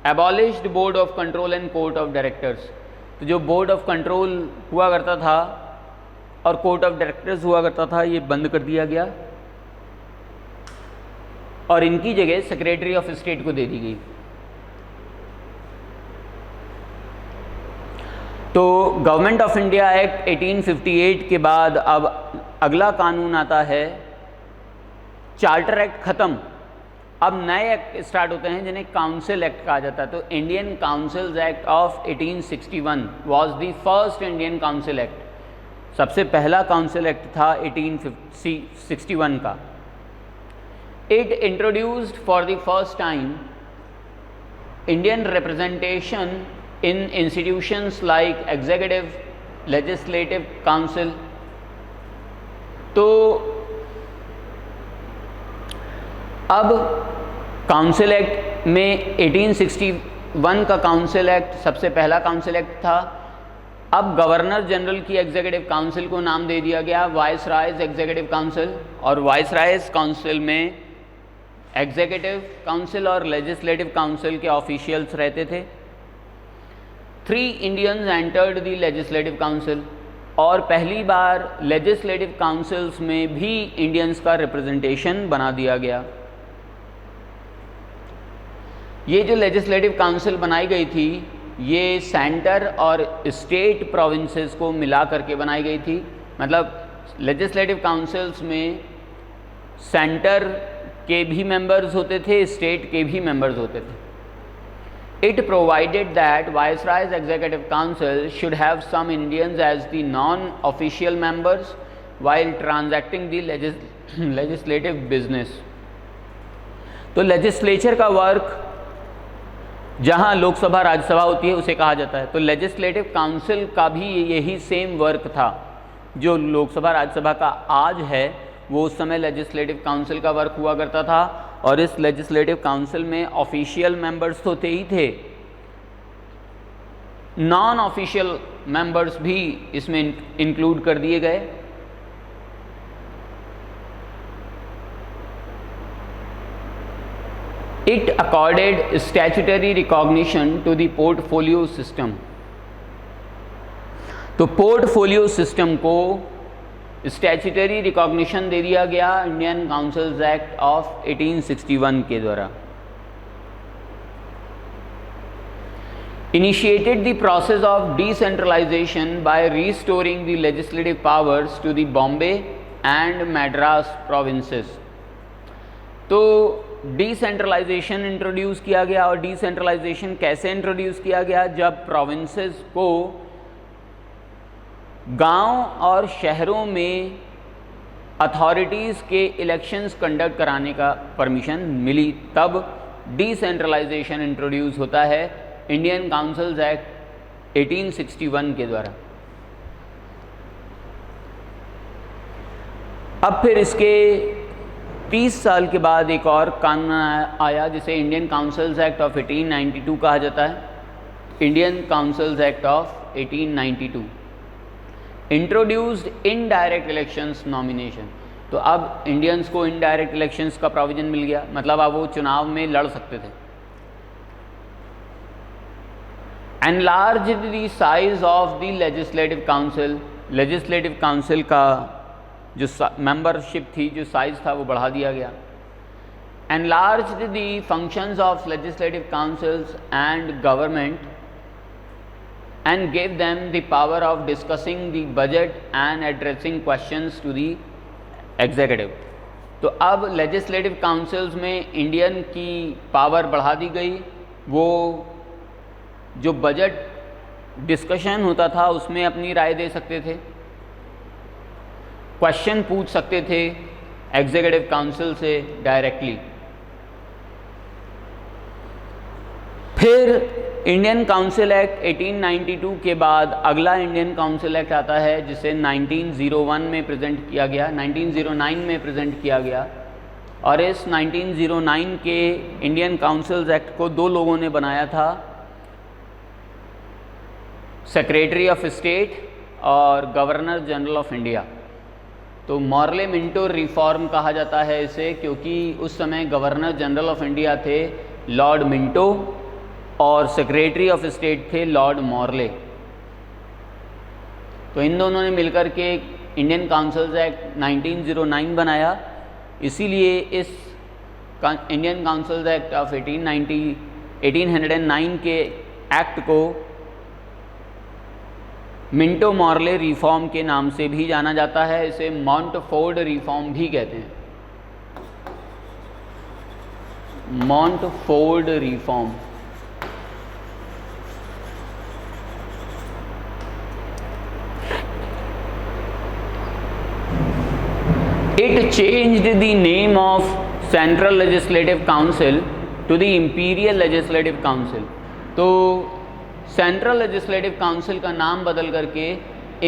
Abolished board of control and court of directors. तो जो board of control हुआ करता था और court of directors हुआ करता था, ये बंद कर दिया गया और इनकी जगह सेक्रेटरी ऑफ स्टेट को दे दी गई। तो गवर्नमेंट ऑफ इंडिया एक्ट 1858 के बाद अब अगला कानून आता है चार्टर एक्ट खत्म, अब नए एक्ट स्टार्ट होते हैं जिन्हें काउंसिल एक्ट कहा जाता है। तो Indian councils act of 1861 was the first Indian council act. सबसे पहला काउंसिल एक्ट था 1861 का। It introduced for the first time Indian representation in institutions like executive, legislative council. तो अब काउंसिल एक्ट में 1861 का काउंसिल एक्ट सबसे पहला काउंसिल एक्ट था। अब गवर्नर जनरल की एग्जीक्यूटिव काउंसिल को नाम दे दिया गया वायसरायज एग्जीक्यूटिव काउंसिल, और वायसरायज काउंसिल में एग्जीक्यूटिव काउंसिल और लेजिस्लेटिव काउंसिल के ऑफिशियल्स रहते थे। 3 Indians entered the legislative council, और पहली बार लेजिस्लेटिव काउंसिल्स में भी इंडियंस का रिप्रेजेंटेशन बना दिया गया। ये जो लेजिस्लेटिव काउंसिल बनाई गई थी ये सेंटर और स्टेट प्रोविंसेस को मिला करके बनाई गई थी। मतलब लेजिस्लेटिव काउंसिल्स में सेंटर के भी मेंबर्स होते थे, स्टेट के भी मेंबर्स होते थे। It provided that viceroy's executive council should have some Indians as the non official members while transacting the legislative business. तो लेजिस्लेचर का वर्क जहाँ लोकसभा राज्यसभा होती है उसे कहा जाता है। तो लेजिस्लेटिव काउंसिल का भी यही सेम वर्क था जो लोकसभा राज्यसभा का आज है, वो उस समय लेजिस्लेटिव काउंसिल का वर्क हुआ करता था। और इस लेजिस्लेटिव काउंसिल में ऑफिशियल मेंबर्स तो थे ही थे, नॉन ऑफिशियल मेंबर्स भी इसमें इंक्लूड कर दिए गए। It accorded statutory recognition to the portfolio system। तो पोर्टफोलियो सिस्टम को स्टैच्यूटरी रिकॉग्निशन दे दिया गया इंडियन काउंसिल्स एक्ट ऑफ 1861 के द्वारा। Initiated the process of decentralisation by restoring the legislative powers to the Bombay and Madras provinces. तो डिसेंट्रलाइजेशन इंट्रोड्यूस किया गया, और डिसेंट्रलाइजेशन कैसे इंट्रोड्यूस किया गया, जब प्रोविंसेस को गांव और शहरों में अथॉरिटीज़ के इलेक्शंस कंडक्ट कराने का परमिशन मिली, तब डिसेंट्रलाइजेशन इंट्रोड्यूस होता है इंडियन काउंसिल्स एक्ट 1861 के द्वारा। अब फिर इसके 30 साल के बाद एक और कानून आया जिसे इंडियन काउंसिल्स एक्ट ऑफ 1892 कहा जाता है। Indian councils act of 1892 introduced indirect elections nomination. तो अब इंडियंस को इनडायरेक्ट इलेक्शंस का प्रोविजन मिल गया, मतलब अब वो चुनाव में लड़ सकते थे। Enlarge the size of the legislative council, legislative council का जो मेंबरशिप थी, जो साइज था, वो बढ़ा दिया गया। enlarged the functions of legislative councils and government and gave them the power of discussing the budget and addressing questions to the executive। तो अब legislative councils में इंडियन की पावर बढ़ा दी गई। वो जो बजट डिस्कशन होता था उसमें अपनी राय दे सकते थे, क्वेश्चन पूछ सकते थे एग्जीक्यूटिव काउंसिल से डायरेक्टली। फिर इंडियन काउंसिल एक्ट 1892 के बाद अगला इंडियन काउंसिल एक्ट आता है, जिसे 1901 में प्रेजेंट किया गया, 1909 में प्रेजेंट किया गया। और इस 1909 के इंडियन काउंसिल्स एक्ट को दो लोगों ने बनाया था, सेक्रेटरी ऑफ स्टेट और गवर्नर जनरल ऑफ इंडिया। तो मॉर्ले मिंटो रिफॉर्म कहा जाता है इसे, क्योंकि उस समय गवर्नर जनरल ऑफ इंडिया थे लॉर्ड मिंटो और सेक्रेटरी ऑफ स्टेट थे लॉर्ड मॉर्ले। तो इन दोनों ने मिलकर के इंडियन काउंसिल्स एक्ट 1909 बनाया। इसीलिए इस इंडियन काउंसिल्स एक्ट ऑफ 1809 के एक्ट को मिंटो मॉर्ले रिफॉर्म के नाम से भी जाना जाता है। इसे मॉन्टफोर्ड रिफॉर्म भी कहते हैं, Montford reform. It changed the name of Central Legislative Council to the Imperial Legislative Council। तो सेंट्रल लेजिस्लेटिव काउंसिल का नाम बदल करके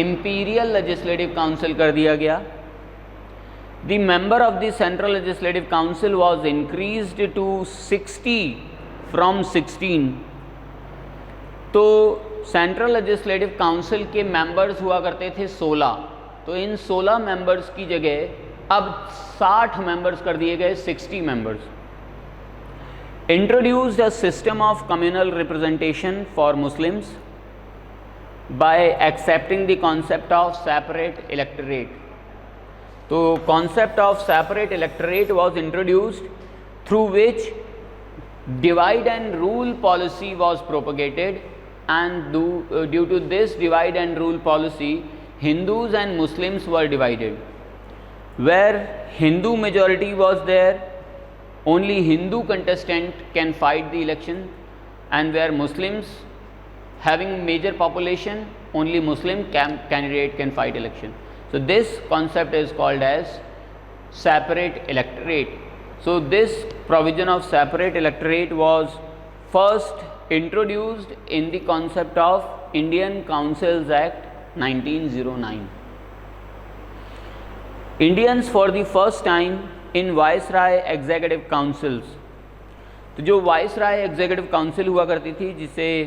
इंपीरियल लेजिस्लेटिव काउंसिल कर दिया गया। The member of the central legislative council was increased to 60 from 16। तो central legislative council के मेंबर्स हुआ करते थे 16, तो इन 16 मेंबर्स की जगह अब 60 मेंबर्स कर दिए गए, 60 members. Introduced a system of communal representation for Muslims by accepting the concept of separate electorate। तो concept of separate electorate was introduced, through which divide and rule policy was propagated, and due to this divide and rule policy, Hindus and Muslims were divided। Where Hindu majority was there, only Hindu contestant can fight the election, and where Muslims having major population, only Muslim candidate can fight election। So this concept is called as separate electorate। So this provision of separate electorate was first introduced in the concept of Indian Councils Act 1909। Indians for the first time in viceroy executive councils. तो जो viceroy executive council हुआ करती थी, जिसे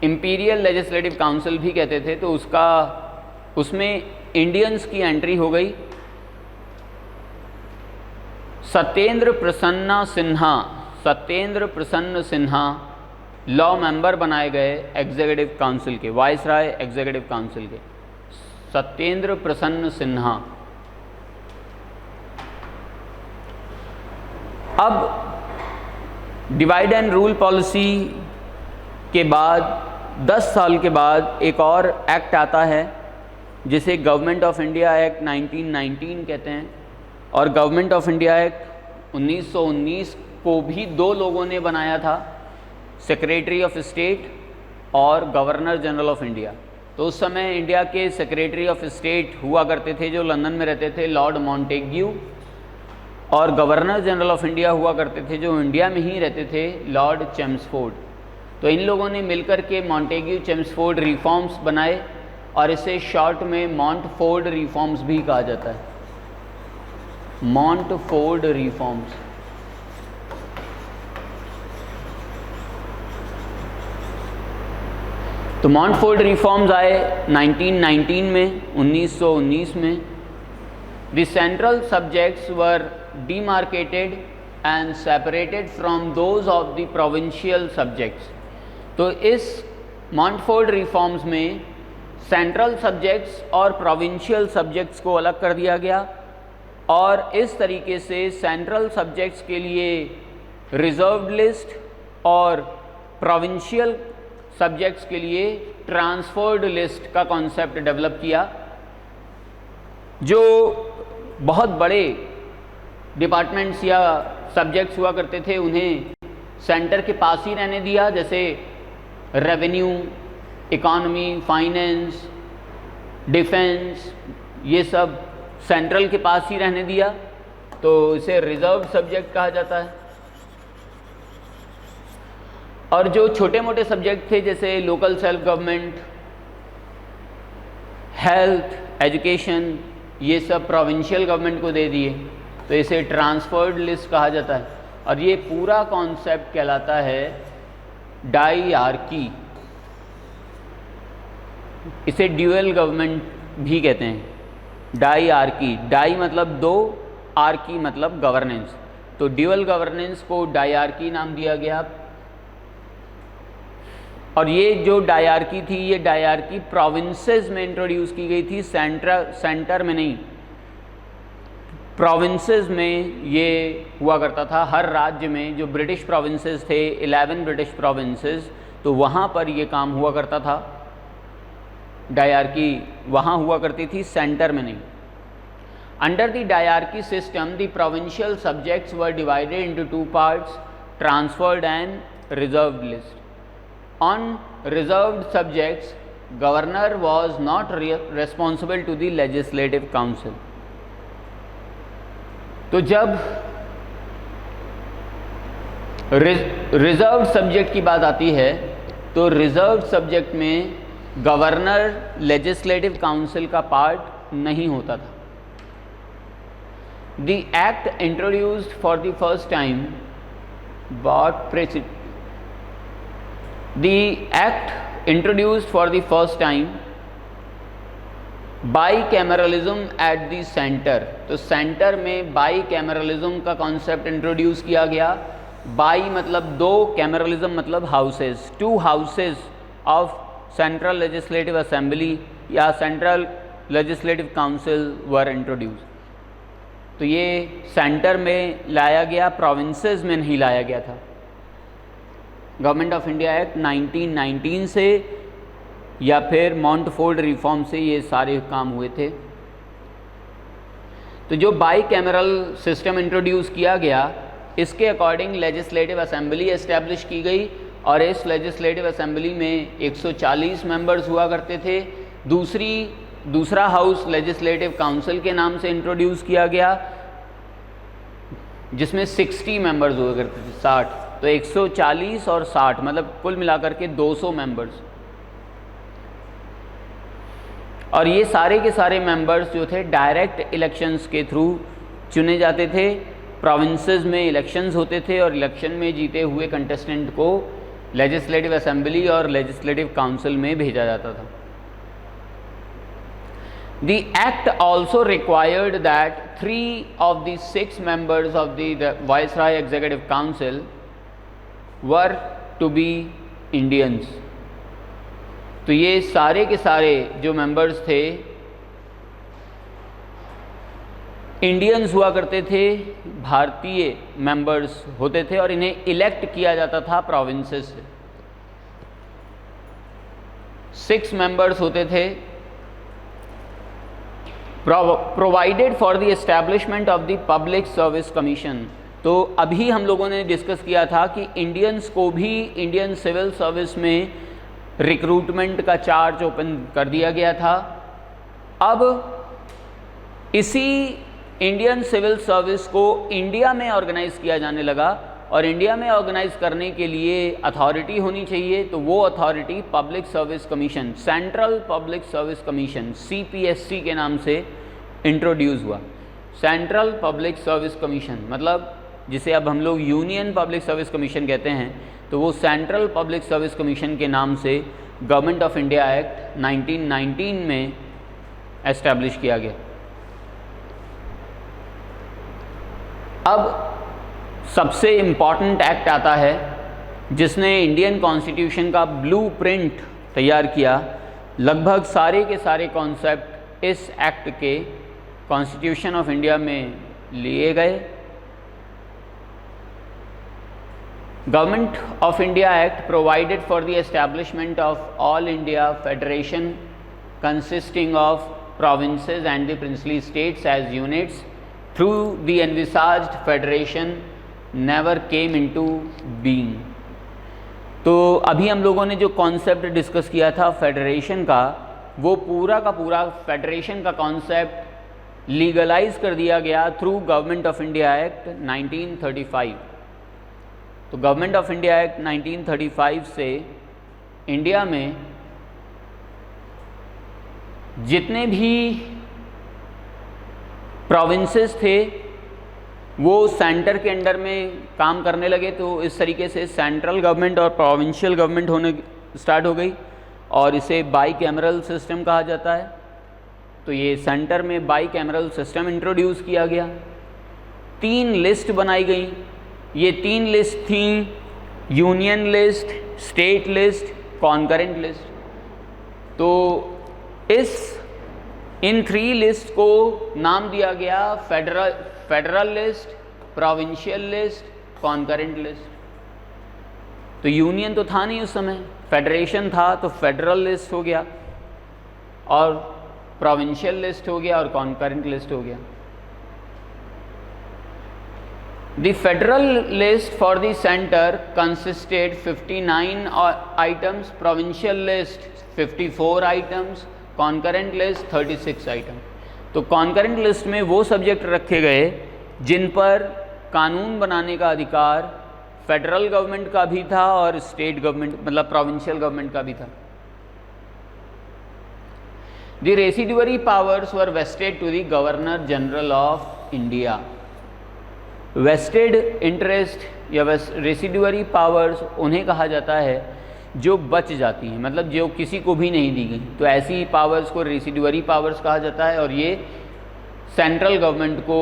imperial legislative council भी कहते थे, तो उसमें इंडियंस की एंट्री हो गई। सत्येंद्र प्रसन्न सिन्हा लॉ मेंबर बनाए गए एग्जीक्यूटिव काउंसिल के, वाइसराय एग्जीक्यूटिव काउंसिल के, सत्येंद्र प्रसन्न सिन्हा। अब डिवाइड एंड रूल पॉलिसी के बाद 10 साल के बाद एक और एक्ट आता है, जिसे गवर्नमेंट ऑफ इंडिया एक्ट 1919 कहते हैं। और गवर्नमेंट ऑफ इंडिया एक्ट 1919 को भी दो लोगों ने बनाया था, सेक्रेटरी ऑफ स्टेट और गवर्नर जनरल ऑफ इंडिया। तो उस समय इंडिया के सेक्रेटरी ऑफ स्टेट हुआ करते थे जो लंदन में रहते थे, लॉर्ड मॉन्टेग्यू, और गवर्नर जनरल ऑफ इंडिया हुआ करते थे जो इंडिया में ही रहते थे, लॉर्ड चेम्सफोर्ड। तो इन लोगों ने मिलकर के मॉन्टेग्यू चेम्सफोर्ड रिफॉर्म्स बनाए, और इसे शॉर्ट में मॉन्टफोर्ड रिफॉर्म्स भी कहा जाता है, मॉन्टफोर्ड रिफॉर्म्स। तो मॉन्टफोर्ड रिफॉर्म्स आए 1919 में, 1919 में। The central subjects were demarcated and separated from those of the provincial subjects. तो इस मॉन्टफोर्ड रिफॉर्म्स में सेंट्रल सब्जेक्ट्स और प्रोविंशियल सब्जेक्ट्स को अलग कर दिया गया और इस तरीके से सेंट्रल सब्जेक्ट्स के लिए रिजर्व्ड लिस्ट और प्रोविंशियल सब्जेक्ट्स के लिए ट्रांसफर्ड लिस्ट का कॉन्सेप्ट डेवलप किया। जो बहुत बड़े डिपार्टमेंट्स या सब्जेक्ट्स हुआ करते थे उन्हें सेंटर के पास ही रहने दिया, जैसे रेवेन्यू, इकोनॉमी, फाइनेंस, डिफेंस, ये सब सेंट्रल के पास ही रहने दिया, तो इसे रिजर्व सब्जेक्ट कहा जाता है। और जो छोटे मोटे सब्जेक्ट थे जैसे local self government, health, education, ये सब प्रोविंशियल गवर्नमेंट को दे दिए, तो इसे ट्रांसफर्ड लिस्ट कहा जाता है। और ये पूरा कॉन्सेप्ट कहलाता है डायआर्की। इसे ड्यूअल गवर्नमेंट भी कहते हैं। डायआर्की, डाई मतलब दो, आर्की मतलब गवर्नेंस, तो ड्यूअल गवर्नेंस को डायआर्की नाम दिया गया। और ये जो डायआर्की थी, ये डायआर्की प्रोविंसेस में इंट्रोड्यूस की गई थी, सेंटर में नहीं। प्रोविंसेस में ये हुआ करता था, हर राज्य में जो ब्रिटिश प्रोविंसेस थे, 11 ब्रिटिश प्रोविंसेस, तो वहाँ पर ये काम हुआ करता था। डायआर्की वहाँ हुआ करती थी, सेंटर में नहीं। Under the dyarchy system the provincial subjects were divided into 2 parts, transferred and reserved list. On reserved subjects, governor was not responsible to the legislative council. तो जब रिजर्व्ड सब्जेक्ट की बात आती है तो रिजर्व्ड सब्जेक्ट में गवर्नर लेजिस्लेटिव काउंसिल का part नहीं होता था। The act introduced for the first time brought precedent. The act introduced for the first time bicameralism at the centre. तो सेंटर में बाईकैमरलिज्म का कॉन्सेप्ट इंट्रोड्यूस किया गया। बाई मतलब दो, कैमरलिज्म मतलब houses. 2 houses of central legislative assembly या central legislative council were introduce. तो ये सेंटर में लाया गया, प्रोविंसेस में नहीं लाया गया था। गवर्नमेंट ऑफ इंडिया एक्ट 1919 से या फिर मॉन्टफोर्ड रिफॉर्म से ये सारे काम हुए थे। तो जो बाईकैमरल सिस्टम इंट्रोड्यूस किया गया, इसके अकॉर्डिंग लेजिस्लेटिव असेंबली एस्टैब्लिश की गई और इस लेजिस्लेटिव असेंबली में 140 मेंबर्स हुआ करते थे। दूसरा हाउस लेजिस्लेटिव काउंसिल के नाम से इंट्रोड्यूस किया गया, जिसमें 60 मेंबर्स हुआ करते थे, 60। तो 140 और 60 मतलब कुल मिलाकर के 200 मेंबर्स। और ये सारे के सारे मेंबर्स जो थे डायरेक्ट इलेक्शंस के थ्रू चुने जाते थे। प्रोविंसेस में इलेक्शंस होते थे और इलेक्शन में जीते हुए कंटेस्टेंट को लेजिस्लेटिव असेंबली और लेजिस्लेटिव काउंसिल में भेजा जाता था। The act also required that 3 of the 6 members of the Viceroy Executive Council were to be Indians। तो ये सारे के सारे जो मेंबर्स थे इंडियंस हुआ करते थे, भारतीय मेंबर्स होते थे और इन्हें इलेक्ट किया जाता था प्रोविंसेस से। 6 मेंबर्स होते थे। Provided for the establishment of the public service commission. तो अभी हम लोगों ने डिस्कस किया था कि इंडियंस को भी इंडियन सिविल सर्विस में रिक्रूटमेंट का चार्ज ओपन कर दिया गया था। अब इसी इंडियन सिविल सर्विस को इंडिया में ऑर्गेनाइज किया जाने लगा और इंडिया में ऑर्गेनाइज करने के लिए अथॉरिटी होनी चाहिए। तो वो authority public service commission, central public service commission, CPSC के नाम से इंट्रोड्यूस हुआ। सेंट्रल पब्लिक सर्विस कमीशन मतलब जिसे अब हम लोग यूनियन पब्लिक सर्विस कमीशन कहते हैं, तो वो सेंट्रल पब्लिक सर्विस कमीशन के नाम से गवर्नमेंट ऑफ इंडिया एक्ट 1919 में एस्टैब्लिश किया गया। अब सबसे इम्पॉर्टेंट एक्ट आता है जिसने इंडियन कॉन्स्टिट्यूशन का ब्लूप्रिंट तैयार किया। लगभग सारे के सारे कॉन्सेप्ट इस एक्ट के कॉन्स्टिट्यूशन ऑफ इंडिया में लिए गए। Government of India act provided for the establishment of all India federation consisting of provinces and the princely states as units through the envisaged federation never came into being। तो अभी हम लोगों ने जो concept discuss किया था federation का, वो पूरा का पूरा फेडरेशन का कॉन्सेप्ट लीगलाइज कर दिया गया through government of India act 1935। तो गवर्नमेंट ऑफ इंडिया एक्ट 1935 से इंडिया में जितने भी प्रोविंसेस थे वो सेंटर के अंडर में काम करने लगे। तो इस तरीके से सेंट्रल गवर्नमेंट और प्रोविंशियल गवर्नमेंट होने स्टार्ट हो गई और इसे बाई कैमरल सिस्टम कहा जाता है। तो ये सेंटर में बाई कैमरल सिस्टम इंट्रोड्यूस किया गया। 3 लिस्ट बनाई गई। ये 3 लिस्ट थी union list, state list, concurrent list. तो इन 3 लिस्ट को नाम दिया गया federal list, provincial list, concurrent list. तो यूनियन तो था नहीं उस समय, फेडरेशन था, तो फेडरल लिस्ट हो गया और प्रोविंशियल लिस्ट हो गया और कॉन्करेंट लिस्ट हो गया। The federal list for the center consisted 59 items, provincial list 54 items, concurrent list 36 item. तो कॉन्करेंट लिस्ट में वो सब्जेक्ट रखे गए जिन पर कानून बनाने का अधिकार फेडरल गवर्नमेंट का भी था और स्टेट गवर्नमेंट मतलब प्रोविंशियल गवर्नमेंट का भी था। The residuary powers were vested to the governor general of India. Vested interest या रेसिडुअरी पावर्स उन्हें कहा जाता है जो बच जाती हैं, मतलब जो किसी को भी नहीं दी गई। तो ऐसी पावर्स को रेसिडुअरी पावर्स कहा जाता है और ये सेंट्रल गवर्नमेंट को,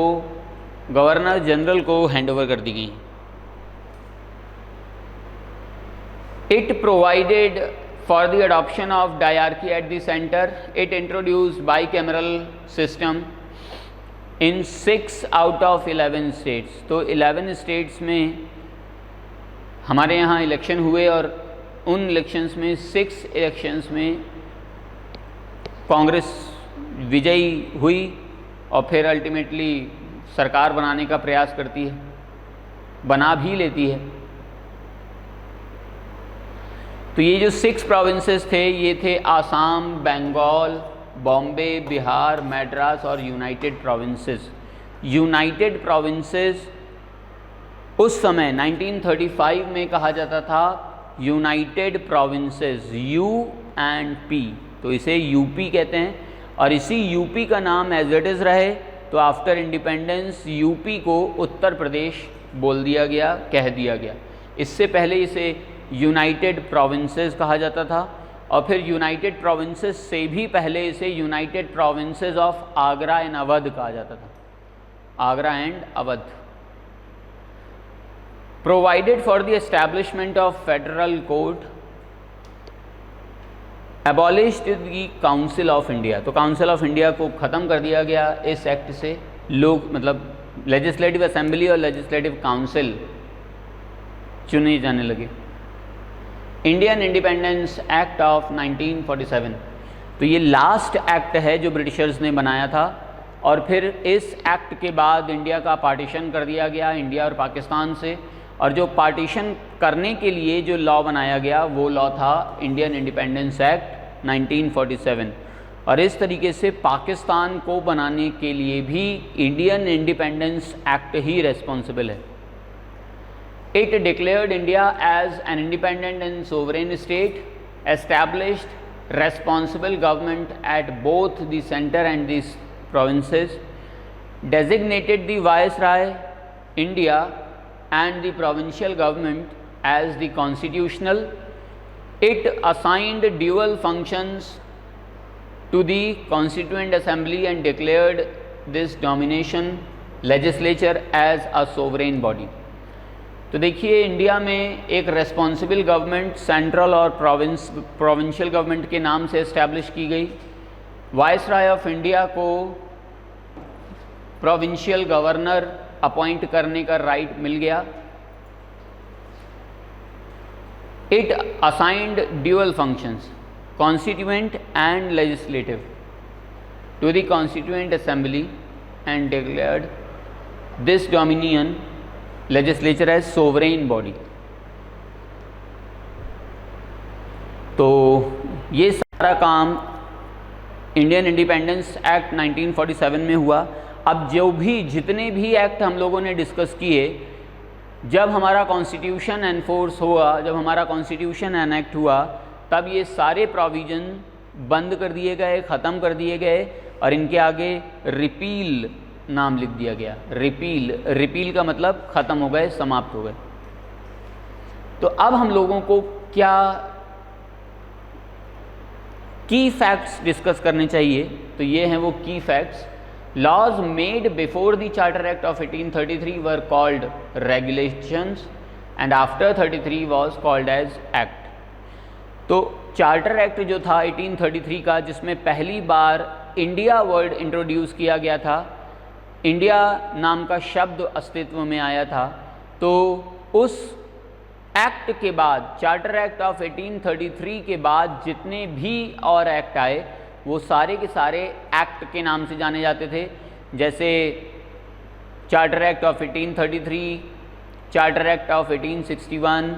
गवर्नर जनरल को हैंडओवर कर दी गई। It provided for the adoption of dyarchy at the centre. It introduced bicameral system in 6 out of 11 states. तो 11 स्टेट्स में हमारे यहाँ इलेक्शन हुए और उन इलेक्शंस में 6 इलेक्शंस में कांग्रेस विजयी हुई और फिर अल्टीमेटली सरकार बनाने का प्रयास करती है, बना भी लेती है। तो ये जो 6 प्रोविंसेस थे ये थे आसाम, बंगाल, बॉम्बे, बिहार, मद्रास और यूनाइटेड प्रोविंसेस। यूनाइटेड प्रोविंसेस उस समय 1935 में कहा जाता था यूनाइटेड प्रोविंसेस, U&P। तो इसे यूपी कहते हैं और इसी यूपी का नाम एज इट इज़ रहे। तो आफ्टर इंडिपेंडेंस यूपी को उत्तर प्रदेश बोल दिया गया, कह दिया गया। इससे पहले इसे यूनाइटेड प्रोविंसेस कहा जाता था और फिर यूनाइटेड प्रोविंसेस से भी पहले इसे United provinces of Agra and Awadh कहा जाता था, Agra and Awadh. Provided for the establishment of federal court, abolished the Council of India। तो काउंसिल ऑफ इंडिया को ख़त्म कर दिया गया इस एक्ट से। लोग मतलब लेजिस्लेटिव असेंबली और लेजिस्लेटिव काउंसिल चुने जाने लगे। Indian independence act of 1947। तो ये लास्ट एक्ट है जो ब्रिटिशर्स ने बनाया था और फिर इस एक्ट के बाद इंडिया का पार्टीशन कर दिया गया इंडिया और पाकिस्तान से। और जो पार्टीशन करने के लिए जो लॉ बनाया गया वो लॉ था इंडियन इंडिपेंडेंस एक्ट 1947। और इस तरीके से पाकिस्तान को बनाने के लिए भी इंडियन इंडिपेंडेंस एक्ट ही रेस्पॉन्सिबल है। It declared India as an independent and sovereign state, established responsible government at both the centre and the provinces, designated the viceroy India and the provincial government as the constitutional. It assigned dual functions to the Constituent Assembly and declared this domination legislature as a sovereign body. तो देखिए India में एक responsible government central और provincial government के नाम से establish की गई। वाइसराय ऑफ इंडिया को प्रोविंशियल गवर्नर अपॉइंट करने का राइट मिल गया। It assigned dual functions constituent and legislative to the constituent assembly and declared this dominion legislature as sovereign body. तो ये सारा काम इंडियन इंडिपेंडेंस एक्ट 1947 में हुआ। अब जितने भी एक्ट हम लोगों ने डिस्कस किए, जब हमारा कॉन्स्टिट्यूशन एनफोर्स हुआ, जब हमारा कॉन्स्टिट्यूशन एनेक्ट हुआ, तब ये सारे प्रोविज़न बंद कर दिए गए, ख़त्म कर दिए गए और इनके आगे रिपील नाम लिख दिया गया। रिपील का मतलब ख़त्म हो गए, समाप्त हो गए। तो अब हम लोगों को क्या की फैक्ट्स डिस्कस करने चाहिए, तो ये हैं वो की facts. Laws made before the charter act of 1833 were called regulations and after 33 was called as act. तो चार्टर एक्ट जो था 1833 का, जिसमें पहली बार इंडिया वर्ड इंट्रोड्यूस किया गया था, इंडिया नाम का शब्द अस्तित्व में आया था, तो उस एक्ट के बाद, चार्टर एक्ट ऑफ 1833 के बाद जितने भी और एक्ट आए, वो सारे के सारे एक्ट के नाम से जाने जाते थे। जैसे charter act of 1833, charter act of 1861,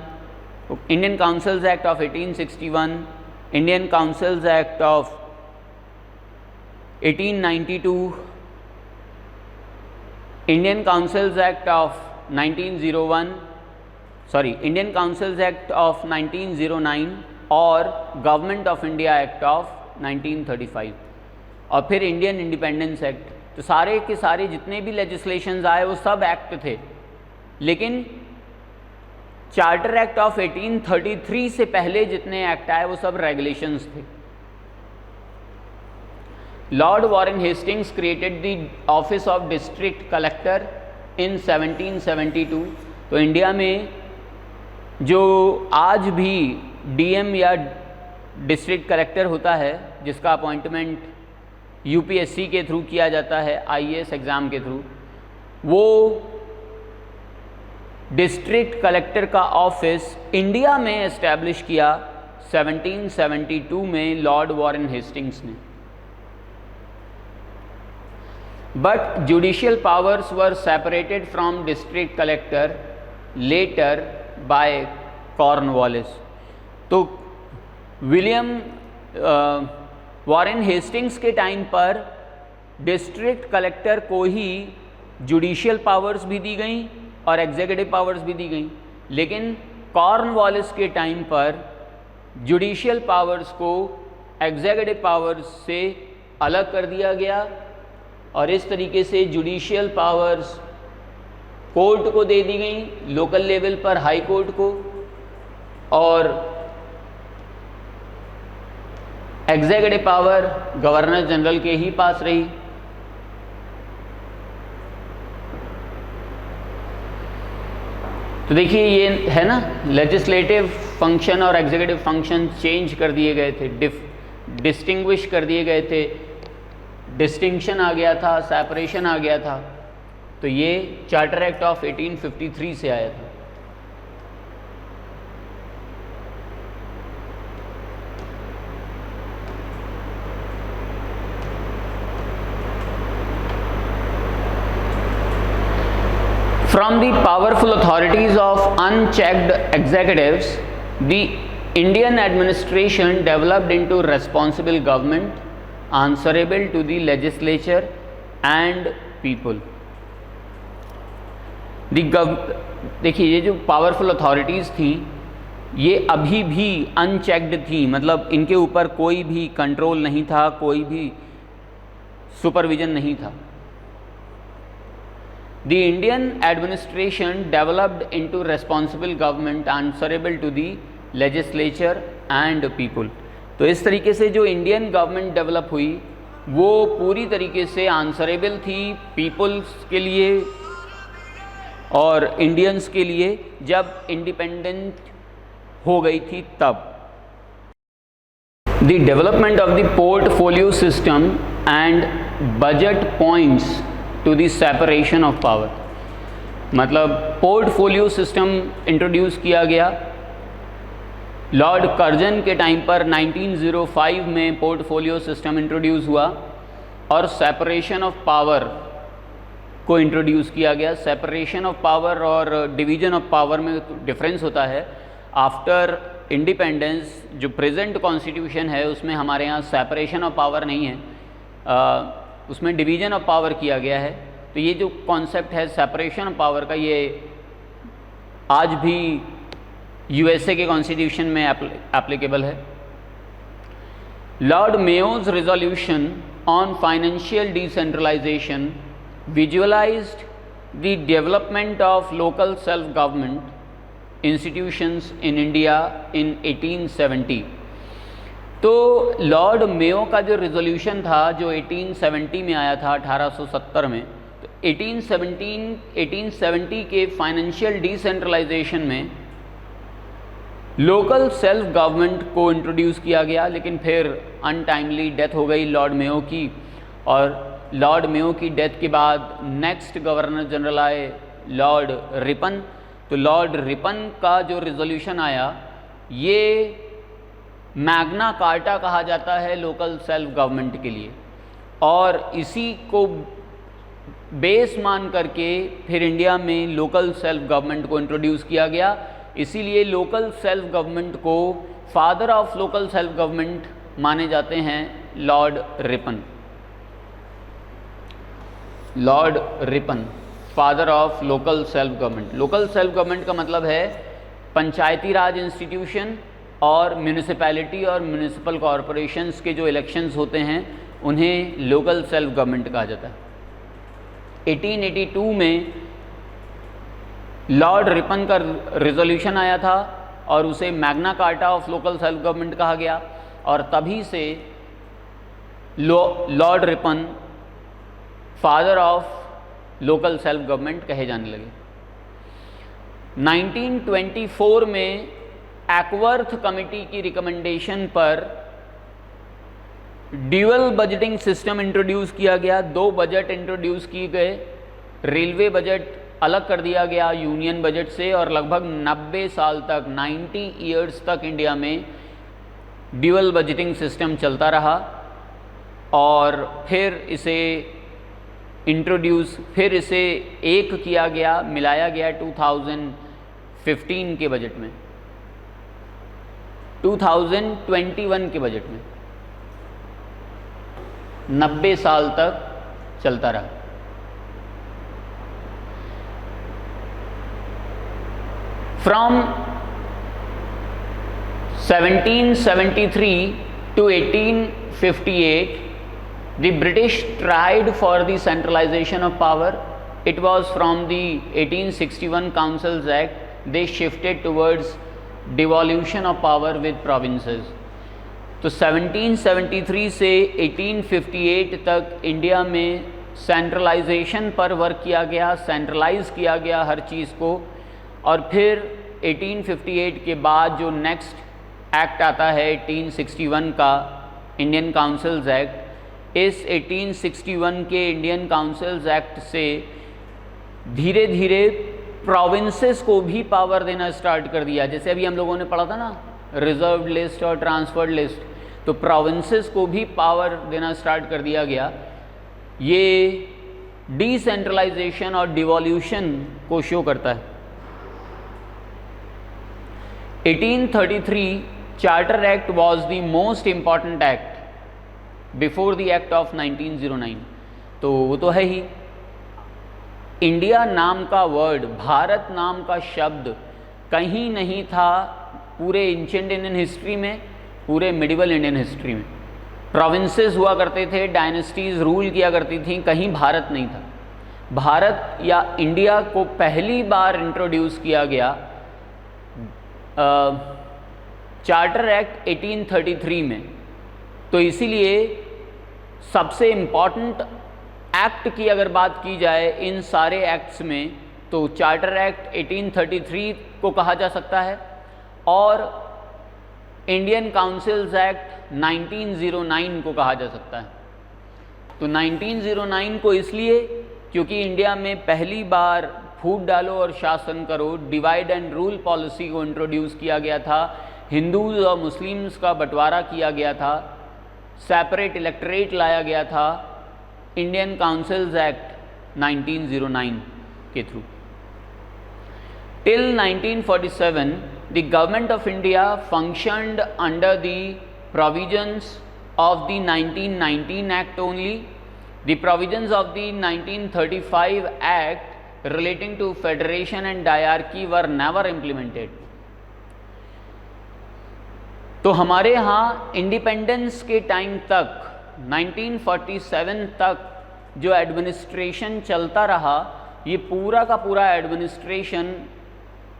Indian councils act of 1861, Indian councils act of 1892, Indian councils act of 1901, Indian councils act of 1909 और government of India act of 1935 और फिर इंडियन इंडिपेंडेंस एक्ट। तो सारे के सारे जितने भी लेजिस्लेशंस आए वो सब एक्ट थे, लेकिन चार्टर एक्ट ऑफ 1833 से पहले जितने एक्ट आए वो सब रेगुलेशंस थे। Lord Warren Hastings created the office of district collector in 1772। तो इंडिया में जो आज भी डीएम या डिस्ट्रिक्ट कलेक्टर होता है, जिसका अपॉइंटमेंट यूपीएससी के थ्रू किया जाता है, आईएएस एग्ज़ाम के थ्रू, वो डिस्ट्रिक्ट कलेक्टर का ऑफिस इंडिया में एस्टैब्लिश किया 1772 में लॉर्ड वॉरेन हेस्टिंग्स ने। But judicial powers were separated from district collector later by Cornwallis. तो विलियम वॉरेन हेस्टिंग्स के टाइम पर डिस्ट्रिक्ट कलेक्टर को ही जुडिशियल पावर्स भी दी गई और एग्जीक्यूटिव पावर्स भी दी गई, लेकिन कॉर्नवालिस के टाइम पर जुडिशियल पावर्स को एग्जीक्यूटिव पावर्स से अलग कर दिया गया और इस तरीके से जुडिशियल पावर्स कोर्ट को दे दी गई, लोकल लेवल पर हाई कोर्ट को, और एग्जीक्यूटिव पावर गवर्नर जनरल के ही पास रही। तो देखिए ये है ना, लेजिस्लेटिव फंक्शन और एग्जीक्यूटिव फंक्शन चेंज कर दिए गए थे, डिस्टिंग्विश कर दिए गए थे, डिस्टिंक्शन आ गया था, सेपरेशन आ गया था। तो ये चार्टर एक्ट ऑफ 1853 से आया था। From the powerful authorities of unchecked executives, the Indian administration developed into responsible government, answerable to the legislature and people. देखिए ये जो पावरफुल अथॉरिटीज़ थी, ये अभी भी अनचेक्ड थी, मतलब इनके ऊपर कोई भी कंट्रोल नहीं था, कोई भी सुपरविजन नहीं था। The Indian administration developed into responsible government answerable to the legislature and people. तो इस तरीके से जो इंडियन गवर्नमेंट डेवलप हुई वो पूरी तरीके से आंसरेबल थी पीपल्स के लिए और इंडियंस के लिए जब इंडिपेंडेंट हो गई थी तब। The development of the portfolio system and budget points to the separation of power, मतलब पोर्टफोलियो सिस्टम इंट्रोड्यूस किया गया। लॉर्ड कर्जन के टाइम पर 1905 में पोर्टफोलियो सिस्टम इंट्रोड्यूस हुआ और सेपरेशन ऑफ पावर को इंट्रोड्यूस किया गया। सेपरेशन ऑफ पावर और डिवीजन ऑफ पावर में डिफरेंस होता है। आफ्टर इंडिपेंडेंस जो प्रेजेंट कॉन्स्टिट्यूशन है उसमें हमारे यहाँ सेपरेशन ऑफ पावर नहीं है, उसमें डिवीजन ऑफ पावर किया गया है। तो ये जो कॉन्सेप्ट है सेपरेशन ऑफ पावर का, ये आज भी यूएसए के कॉन्स्टिट्यूशन में एप्लीकेबल है। Lord Mayo's resolution on financial decentralization visualized the development of local self government institutions in India in 1870। तो लॉर्ड मेयो का जो रिजोल्यूशन था जो 1870 में आया था, 1870 में, तो 1870 के फाइनेंशियल डिसेंट्रलाइजेशन में लोकल सेल्फ गवर्नमेंट को इंट्रोड्यूस किया गया। लेकिन फिर अनटाइमली डेथ हो गई लॉर्ड मेयो की, और लॉर्ड मेयो की डेथ के बाद नेक्स्ट गवर्नर जनरल आए लॉर्ड रिपन। तो लॉर्ड रिपन का जो रिजोल्यूशन आया ये मैग्ना कार्टा कहा जाता है लोकल सेल्फ गवर्नमेंट के लिए, और इसी को बेस मान करके फिर इंडिया में लोकल सेल्फ गवर्नमेंट को इंट्रोड्यूस किया गया। इसीलिए लोकल सेल्फ गवर्नमेंट को father of local self government माने जाते हैं Lord Ripon. Lord Ripon father of local self government. Local self government का मतलब है पंचायती राज इंस्टीट्यूशन और म्यूनिसिपैलिटी और म्यूनिसिपल कॉरपोरेशंस के जो इलेक्शंस होते हैं उन्हें लोकल सेल्फ गवर्नमेंट कहा जाता है। 1882 में लॉर्ड रिपन का रिजोल्यूशन आया था और उसे Magna carta of local self government कहा गया, और तभी से Lord Ripon father of local self government कहे जाने लगे। 1924 में एक्वर्थ कमेटी की रिकमेंडेशन पर ड्यूअल बजटिंग सिस्टम इंट्रोड्यूस किया गया। 2 बजट इंट्रोड्यूस किए गए। रेलवे बजट अलग कर दिया गया यूनियन बजट से, और लगभग 90 साल तक 90 ईयर्स तक इंडिया में ड्यूअल बजटिंग सिस्टम चलता रहा। और फिर इसे एक किया गया, मिलाया गया 2015 के बजट में, 2021 के बजट में। 90 साल तक चलता रहा। From 1773 to 1858 the British tried for the centralization of power. It was from the 1861 Councils Act they shifted towards devolution of power with provinces. तो 1773 से 1858 तक इंडिया में सेंट्रलाइजेशन पर वर्क किया गया, सेंट्रलाइज किया गया हर चीज़ को। और फिर 1858 के बाद जो नेक्स्ट एक्ट आता है 1861 का इंडियन काउंसिल्स एक्ट, इस 1861 के इंडियन काउंसिल्स एक्ट से धीरे धीरे प्रोविंसेस को भी पावर देना स्टार्ट कर दिया। जैसे अभी हम लोगों ने पढ़ा था ना रिजर्व्ड लिस्ट और ट्रांसफर्ड लिस्ट, तो प्रोविंसेस को भी पावर देना स्टार्ट कर दिया गया। ये डिसेंट्रलाइजेशन और डिवॉल्यूशन को शो करता है। 1833 charter act was the most important act before the act of 1909। तो वो तो है ही। इंडिया नाम का वर्ड, भारत नाम का शब्द कहीं नहीं था पूरे एंशिएंट इंडियन हिस्ट्री में, पूरे मिडिवल इंडियन हिस्ट्री में। प्रोविंसेस हुआ करते थे, डायनेस्टीज़ रूल किया करती थी, कहीं भारत नहीं था। भारत या इंडिया को पहली बार इंट्रोड्यूस किया गया चार्टर एक्ट 1833 में। तो इसीलिए सबसे इम्पॉर्टेंट एक्ट की अगर बात की जाए इन सारे एक्ट्स में, तो चार्टर एक्ट 1833 को कहा जा सकता है और इंडियन काउंसिल्स एक्ट 1909 को कहा जा सकता है। तो 1909 को इसलिए क्योंकि इंडिया में पहली बार फूट डालो और शासन करो, डिवाइड एंड रूल पॉलिसी को इंट्रोड्यूस किया गया था, हिंदूज और मुस्लिम्स का बंटवारा किया गया था, सेपरेट इलेक्टोरेट लाया गया था इंडियन काउंसिल्स एक्ट 1909 के through. Till 1947, the Government of India functioned under the provisions of the 1919 Act only. The provisions of the 1935 Act relating to federation and diarchy were never implemented. तो हमारे यहाँ independence के time तक 1947 तक जो administration चलता रहा, ये पूरा का पूरा एडमिनिस्ट्रेशन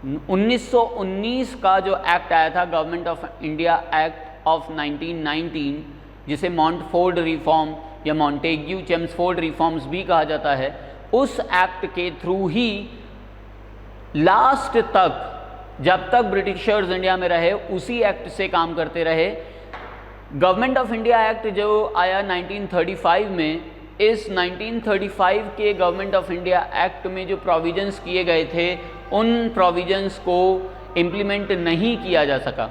1919 का जो एक्ट आया था, government of India act of 1919, जिसे मॉन्टफोर्ड रिफॉर्म या मॉन्टेग्यू चेम्सफोर्ड रिफॉर्म्स भी कहा जाता है, उस एक्ट के थ्रू ही लास्ट तक, जब तक ब्रिटिशर्स इंडिया में रहे, उसी एक्ट से काम करते रहे। गवर्नमेंट ऑफ इंडिया एक्ट जो आया 1935 में, इस 1935 के गवर्नमेंट ऑफ इंडिया एक्ट में जो प्रोविजंस किए गए थे, उन प्रोविजंस को इम्प्लीमेंट नहीं किया जा सका।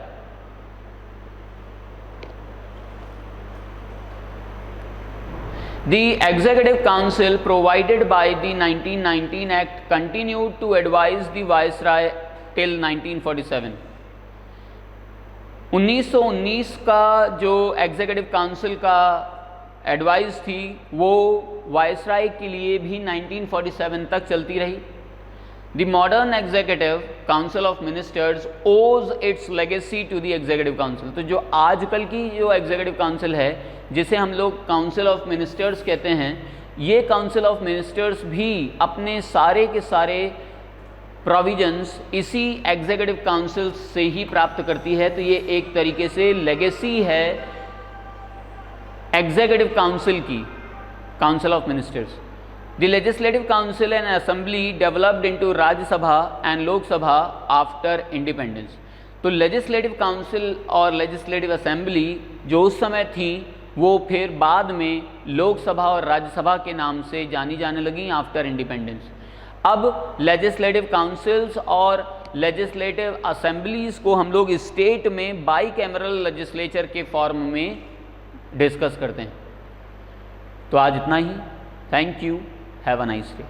The Executive Council provided by the 1919 Act continued to advise the Viceroy till 1947। 1919 का जो एग्जीक्यूटिव काउंसिल का एडवाइस थी वो वायसराय के लिए भी 1947 तक चलती रही। The modern executive council of ministers owes its legacy to the executive council. तो जो आजकल की जो एग्जीक्यूटिव काउंसिल है, जिसे हम लोग काउंसिल ऑफ मिनिस्टर्स कहते हैं, ये काउंसिल ऑफ मिनिस्टर्स भी अपने सारे के सारे प्रोविजंस इसी एग्जीक्यूटिव काउंसिल से ही प्राप्त करती है। तो ये एक तरीके से लेगेसी है एग्जीक्यूटिव काउंसिल की, council of ministers. The legislative council and assembly developed into Rajya Sabha and Lok Sabha after independence. तो लेजिस्लेटिव काउंसिल और लेजिस्लेटिव असेंबली जो उस समय थी, वो फिर बाद में लोकसभा और राज्यसभा के नाम से जानी जाने लगी आफ्टर इंडिपेंडेंस। अब लेजिस्लेटिव काउंसिल्स और लेजिस्लेटिव असेंबलीज को हम लोग स्टेट में बाई कैमरल लेजिस्लेचर के फॉर्म में डिस्कस करते हैं। तो आज इतना ही। Thank you, have a nice day.